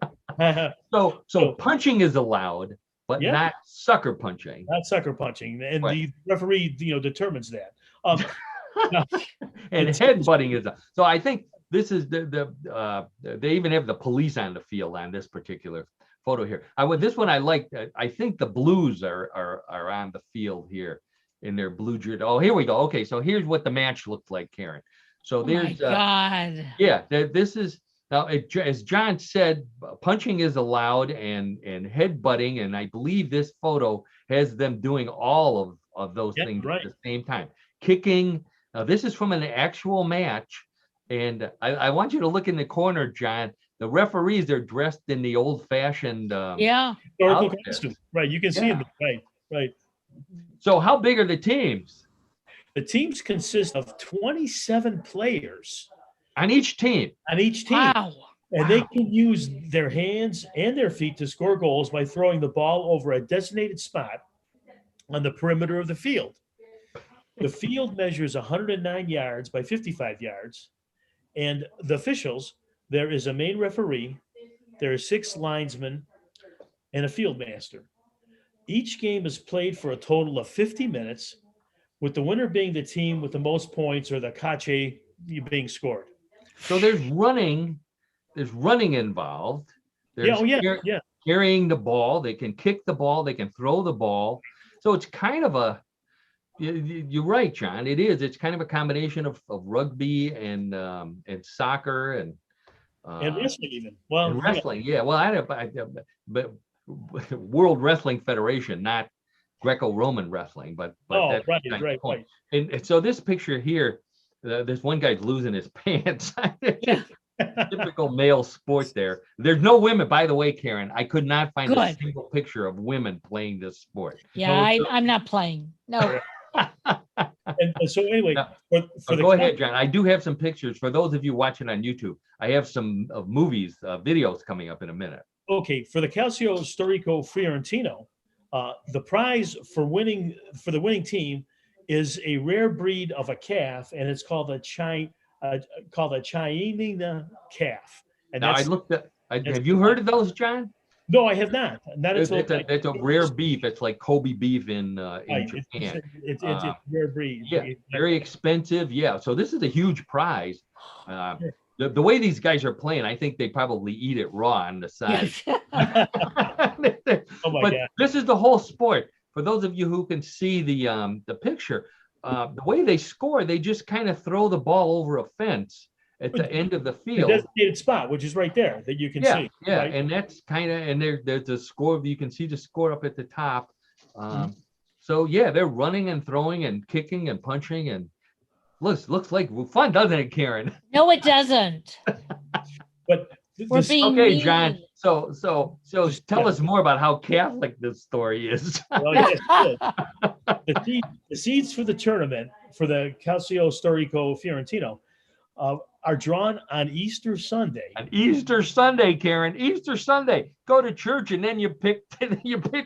So punching is allowed, but not sucker punching. Not sucker punching, and the referee, determines that. And headbutting is. So I think this is they even have the police on the field on this particular photo here. This one I like. I think the Blues are on the field here in their blue jersey. Oh, here we go. Okay, so here's what the match looked like, Karen. So there's, this is now, as John said, punching is allowed and headbutting, and I believe this photo has them doing all of those things at the same time. Kicking. Now this is from an actual match, and I want you to look in the corner, John. The referees are dressed in the old-fashioned historical costume. Right, you can see them. Right. So how big are the teams? The teams consist of 27 players on each team. Wow. And they can use their hands and their feet to score goals by throwing the ball over a designated spot on the perimeter of the field. The field measures 109 yards by 55 yards. And the officials, there is a main referee, there are 6 linesmen, and a field master. Each game is played for a total of 50 minutes, with the winner being the team with the most points or the cache being scored. So there's running involved. There's carrying the ball. They can kick the ball. They can throw the ball. So it's kind of you're right, John. It is. It's kind of a combination of rugby and soccer and wrestling even. Well, and wrestling, Well, but World Wrestling Federation, not Greco-Roman wrestling, but right. And so this picture here, this one guy's losing his pants. Typical male sport there. There's no women, by the way, Karen. I could not find a single picture of women playing this sport. I'm not playing. No. And so anyway, go ahead, John. I do have some pictures for those of you watching on YouTube. I have some movies, videos coming up in a minute. Okay, for the Calcio Storico Fiorentino, the prize for the winning team is a rare breed of a calf, and it's called a Chianina calf. And now I looked at. Have you heard of those, John? No, I have not. It's a rare beef. It's like Kobe beef in Japan. It's a rare breed. Yeah, very expensive. Yeah, so this is a huge prize. The way these guys are playing, I think they probably eat it raw on the side. God. This is the whole sport. For those of you who can see the picture, the way they score, they just kind of throw the ball over a fence at the end of the field. The designated spot, which is right there that you can see. Yeah, right? And that's kind of, and there's a score. You can see the score up at the top. So they're running and throwing and kicking and punching, and looks like fun, doesn't it, Karen? No, it doesn't. But we're being okay, mean. John. So tell us more about how Catholic this story is. Well, yes, the seeds for the tournament for the Calcio Storico Fiorentino are drawn on Easter Sunday. On Easter Sunday, Karen. Easter Sunday. Go to church and then you pick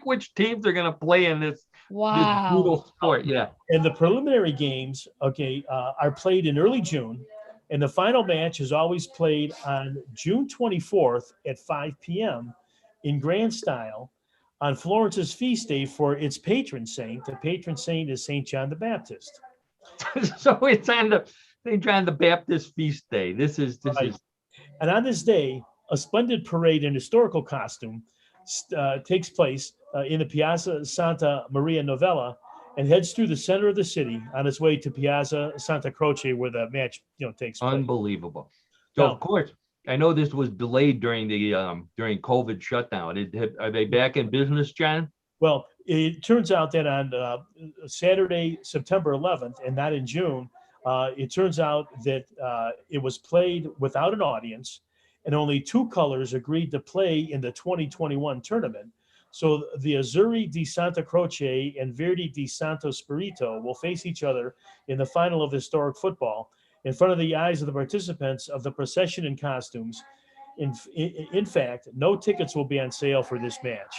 which teams are going to play in this brutal sport. Yeah. And the preliminary games, are played in early June, and the final match is always played on June 24th at 5 p.m. in grand style on Florence's feast day for its patron saint. The patron saint is Saint John the Baptist. So it's on St. John the Baptist feast day. This is Right. And on this day, a splendid parade in historical costume takes place in the Piazza Santa Maria Novella and heads through the center of the city on its way to Piazza Santa Croce, where the match takes place. unbelievable. So Now, of course, I know this was delayed during the during COVID shutdown. Are they back in business, John? well, it turns out that on Saturday, September 11th, and not in June, it turns out that it was played without an audience, and only two colors agreed to play in the 2021 tournament. So the Azzurri di Santa Croce and Verdi di Santo Spirito will face each other in the final of historic football in front of the eyes of the participants of the procession in costumes. In fact, no tickets will be on sale for this match,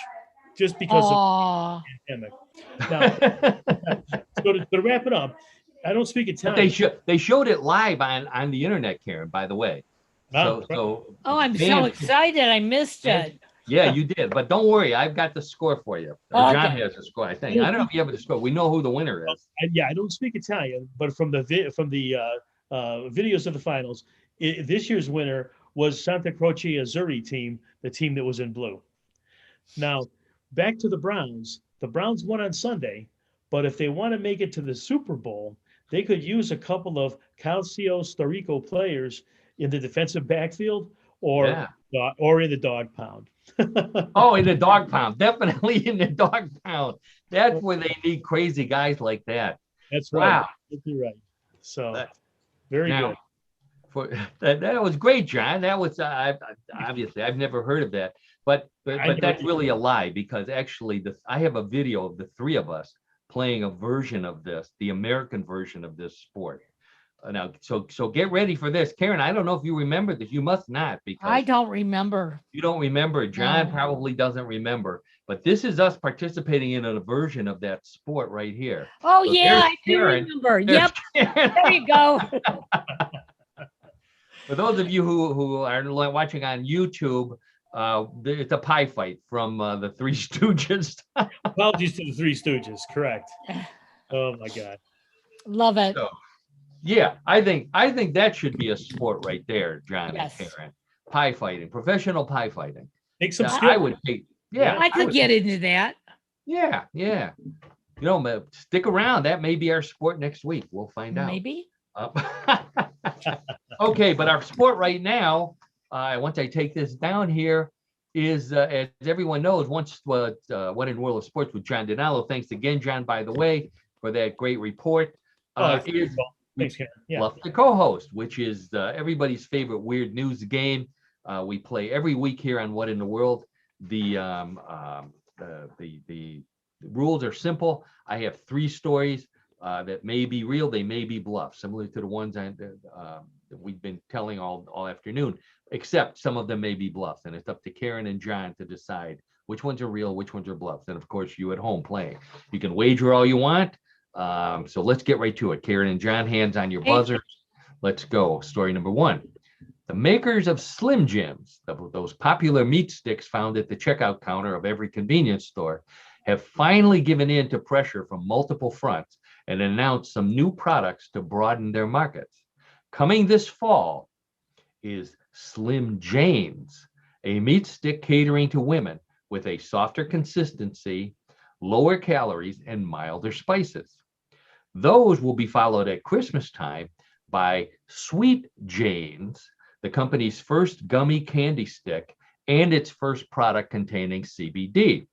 just because of Oh, the pandemic. Now, to wrap it up, I don't speak But Italian. they showed it live on the internet, Karen, by the way. Ah, So I'm so fans- excited. I missed fans- it. Yeah, you did. But don't worry, I've got the score for you. Or John Okay. has the score, I think. I don't know if you have the score. We know who the winner is. I don't speak Italian, but from the videos of the finals, this year's winner was Santa Croce Azzurri team, the team that was in blue. Now, back to the Browns. The Browns won on Sunday, but if they want to make it to the Super Bowl, they could use a couple of Calcio Storico players in the defensive backfield or in the dog pound. Oh, in the dog pound. Definitely in the dog pound. That's where they need crazy guys like that. That's right. Wow. You're right. So very Now, good. for that was great, John. That was obviously I've never heard of that, but that's really a lie, because actually I have a video of the three of us playing a version of this, the American version of this sport. Now, so get ready for this, Karen. I don't know if you remember this. You must not, because I don't remember. you don't remember. John No. probably doesn't remember. But this is us participating in a version of that sport right here. Oh, So yeah, there's I do Karen. remember. There's Yep. Karen. There you go. For those of you who are watching on YouTube, it's a pie fight from the Three Stooges. Apologies to the Three Stooges. Correct. Oh my God. Love it. So, yeah, I think that should be a sport right there, John Yes. and Karen. Pie fighting, professional pie fighting. Make some Yeah, skill. I would take. Yeah, I could get into that. Yeah. You know, stick around. That may be our sport next week. We'll find out. Maybe. Okay, but our sport right now, once I take this down here, is as everyone knows, once What in the World of Sports with John DiNallo. Thanks again, John, by the way, for that great report. Is Thanks, Karen. Yeah. Bluff the co-host, which is everybody's favorite weird news game. We play every week here on What in the World. The rules are simple. I have three stories that may be real, they may be bluff, similar to the ones that we've been telling all afternoon, except some of them may be bluffs, and it's up to Karen and John to decide which ones are real, which ones are bluffs. And of course, you at home playing, you can wager all you want. So let's get right to it. Karen and John, hands on your buzzers. Let's go. Story number one. The makers of Slim Jims, those popular meat sticks found at the checkout counter of every convenience store, have finally given in to pressure from multiple fronts and announced some new products to broaden their markets. Coming this fall is Slim Janes, a meat stick catering to women with a softer consistency, lower calories, and milder spices. Those will be followed at Christmas time by Sweet Janes, the company's first gummy candy stick and its first product containing CBD.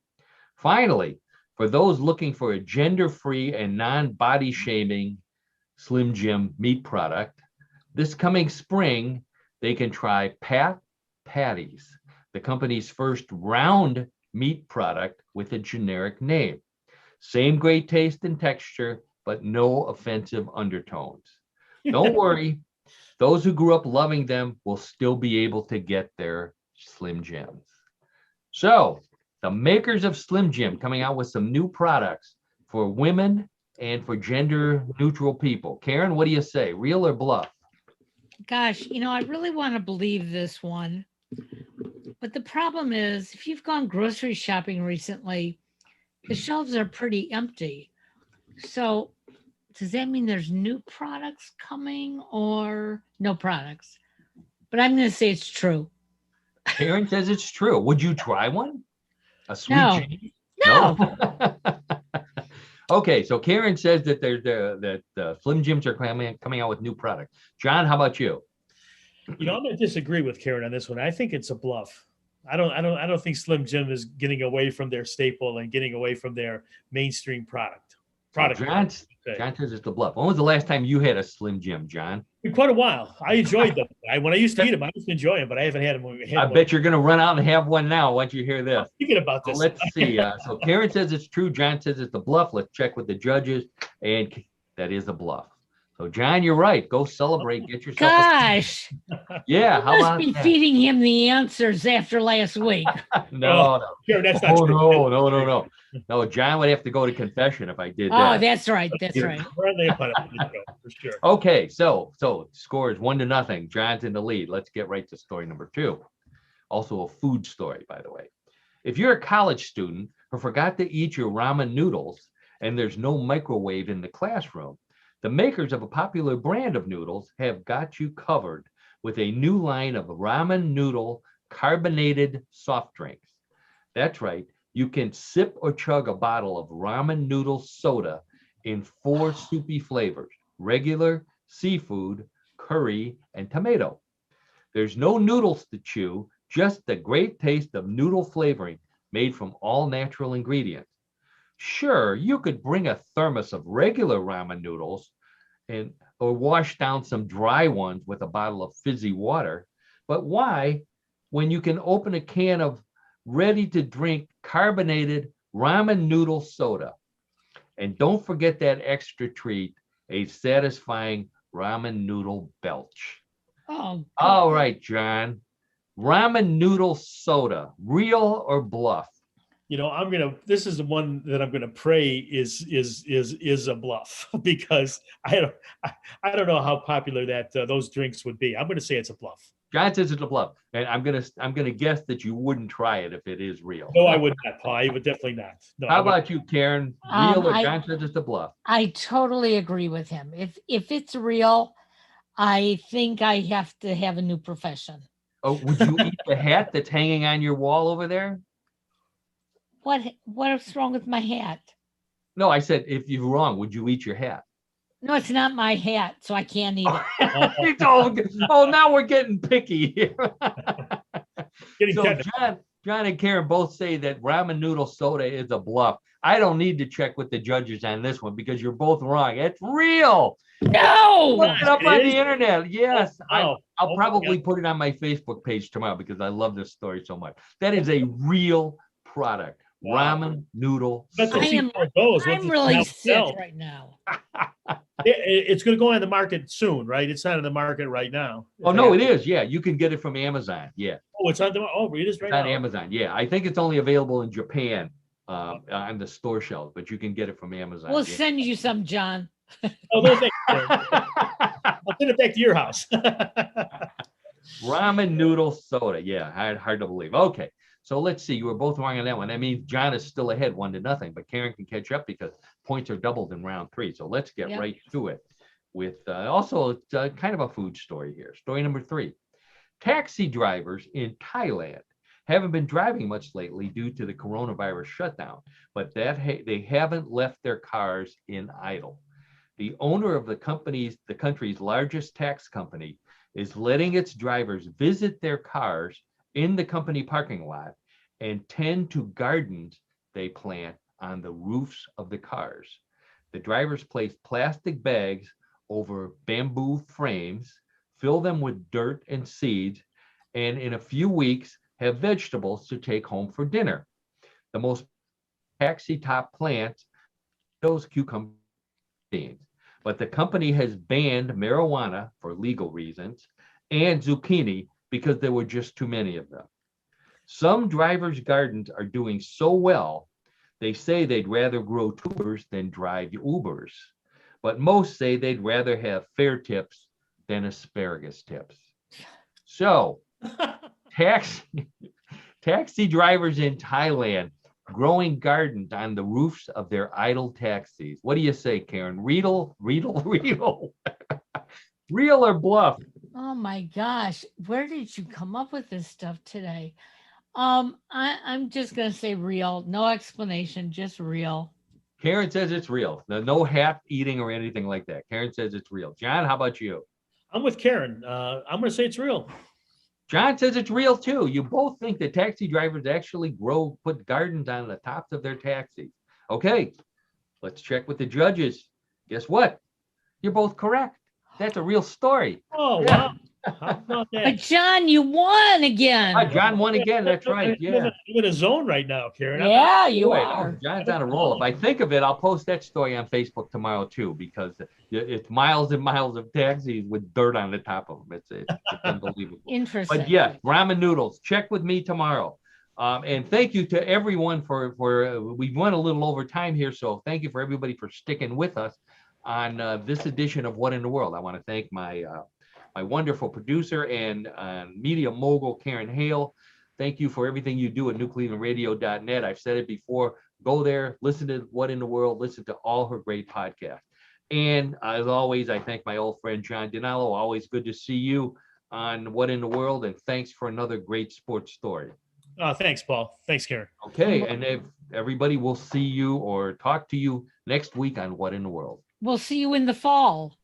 Finally, for those looking for a gender-free and non-body shaming Slim Jim meat product, this coming spring, they can try Pat Patties, the company's first round meat product with a generic name. Same great taste and texture, but no offensive undertones. Don't worry, those who grew up loving them will still be able to get their Slim Jims. So, the makers of Slim Jim coming out with some new products for women and for gender neutral people. Karen, what do you say? Real or bluff? Gosh, I really want to believe this one. But the problem is, if you've gone grocery shopping recently, the shelves are pretty empty. So does that mean there's new products coming or no products? But I'm going to say it's true. Karen says it's true. Would you try one? A sweet No. Jane? No. Okay, so Karen says that the Slim Jims are coming out with new products. John, how about you? I'm going to disagree with Karen on this one. I think it's a bluff. I don't think Slim Jim is getting away from their staple and getting away from their mainstream product. John says it's the bluff. When was the last time you had a Slim Jim, John? In quite a while. I enjoyed them. When I used to eat them, I used to enjoy them, but I haven't had them. I bet you're going to run out and have one now once you hear this. I'm thinking about this. So let's see. So Karen says it's true. John says it's the bluff. Let's check with the judges. And that is a bluff. So, John, you're right. Go celebrate. Get yourself. Gosh. Yeah. You How must about be that? feeding him the answers after last week. No. Karen, that's not Oh, true. no. No, John would have to go to confession if I did Oh, that. that's right. That's right. We're on the up on it, for sure. Okay, so score is 1-0. John's in the lead. Let's get right to story number 2. Also a food story, by the way. If you're a college student who forgot to eat your ramen noodles and there's no microwave in the classroom, the makers of a popular brand of noodles have got you covered with a new line of ramen noodle carbonated soft drinks. That's right. You can sip or chug a bottle of ramen noodle soda in 4 soupy flavors: regular, seafood, curry, and tomato. There's no noodles to chew, just the great taste of noodle flavoring made from all natural ingredients. Sure, you could bring a thermos of regular ramen noodles or wash down some dry ones with a bottle of fizzy water, but why when you can open a can of ready-to-drink carbonated ramen noodle soda? And don't forget that extra treat, a satisfying ramen noodle belch. Oh, All right, John. Ramen noodle soda, real or bluff? This is the one that I'm gonna pray is a bluff because I don't know how popular that those drinks would be. I'm gonna say it's a bluff. John says it's a bluff, and I'm gonna guess that you wouldn't try it if it is real. No, I would not, Paul. I would definitely not. No, How about you, Karen? Real or John says it's a bluff? I totally agree with him. If it's real, I think I have to have a new profession. Oh, would you eat the hat that's hanging on your wall over there? What's wrong with my hat? No, I said if you're wrong, would you eat your hat? No, it's not my hat, so I can't eat it. Oh, now we're getting picky here. Getting So technical. John and Karen both say that ramen noodle soda is a bluff. I don't need to check with the judges on this one because you're both wrong. It's real. No. Look it up It on is? the internet. Yes. Oh, I'll probably put it on my Facebook page tomorrow because I love this story so much. That is a real product. Wow. Ramen noodle Let's soda. see how it goes. Once I'm it's really out sick now. right now. It's going to go on the market soon, right? It's not in the market right now. Oh, no, it is. Yeah, you can get it from Amazon. Yeah, Oh, it's on the. Oh, it is right it's on now. Amazon. Yeah, I think it's only available in Japan on the store shelves, but you can get it from Amazon. We'll yeah. send you some, John. Oh, those things. I'll send it back to your house. Ramen noodle soda. Yeah, hard to believe. Okay, so let's see. You were both wrong on that one. That means John is still ahead 1-0, but Karen can catch up because points are doubled in round 3. So let's get Yep. right to it with also kind of a food story here. Story number 3. Taxi drivers in Thailand haven't been driving much lately due to the coronavirus shutdown, but they haven't left their cars in idle. The owner of the country's largest tax company is letting its drivers visit their cars in the company parking lot and tend to gardens they plant on the roofs of the cars. The drivers place plastic bags over bamboo frames, fill them with dirt and seeds, and in a few weeks have vegetables to take home for dinner. The most taxi top plants, those cucumber beans. But the company has banned marijuana for legal reasons and zucchini because there were just too many of them. Some drivers' gardens are doing so well, they say they'd rather grow tubers than drive Ubers. But most say they'd rather have fair tips than asparagus tips. So, taxi drivers in Thailand growing gardens on the roofs of their idle taxis. What do you say, Karen? Real or bluff? Oh my gosh, where did you come up with this stuff today? I'm just gonna say real, no explanation, just real. Karen says it's real. No hat eating or anything like that. Karen says it's real. John, how about you? I'm with Karen. I'm going to say it's real. John says it's real too. You both think that taxi drivers actually put gardens on the tops of their taxis. Okay, let's check with the judges. Guess what? You're both correct. That's a real story. Oh, Yeah. wow. How about But that? John, you won again. John won again. That's right. Yeah. I'm in a zone right now, Karen. Yeah, you Boy, are. John's on a roll. If I think of it, I'll post that story on Facebook tomorrow too, because it's miles and miles of taxis with dirt on the top of them. It's unbelievable. Interesting. But yes, ramen noodles. Check with me tomorrow. And thank you to everyone for we went a little over time here, so thank you for everybody for sticking with us on this edition of What in the World. I want to thank my wonderful producer and media mogul, Karen Hale. Thank you for everything you do at newclevelandradio.net. I've said it before. Go there, listen to What in the World, listen to all her great podcasts. And as always, I thank my old friend, John DiNallo. Always good to see you on What in the World. And thanks for another great sports story. Thanks, Paul. Thanks, Karen. Okay. And if everybody will see you or talk to you next week on What in the World. We'll see you in the fall.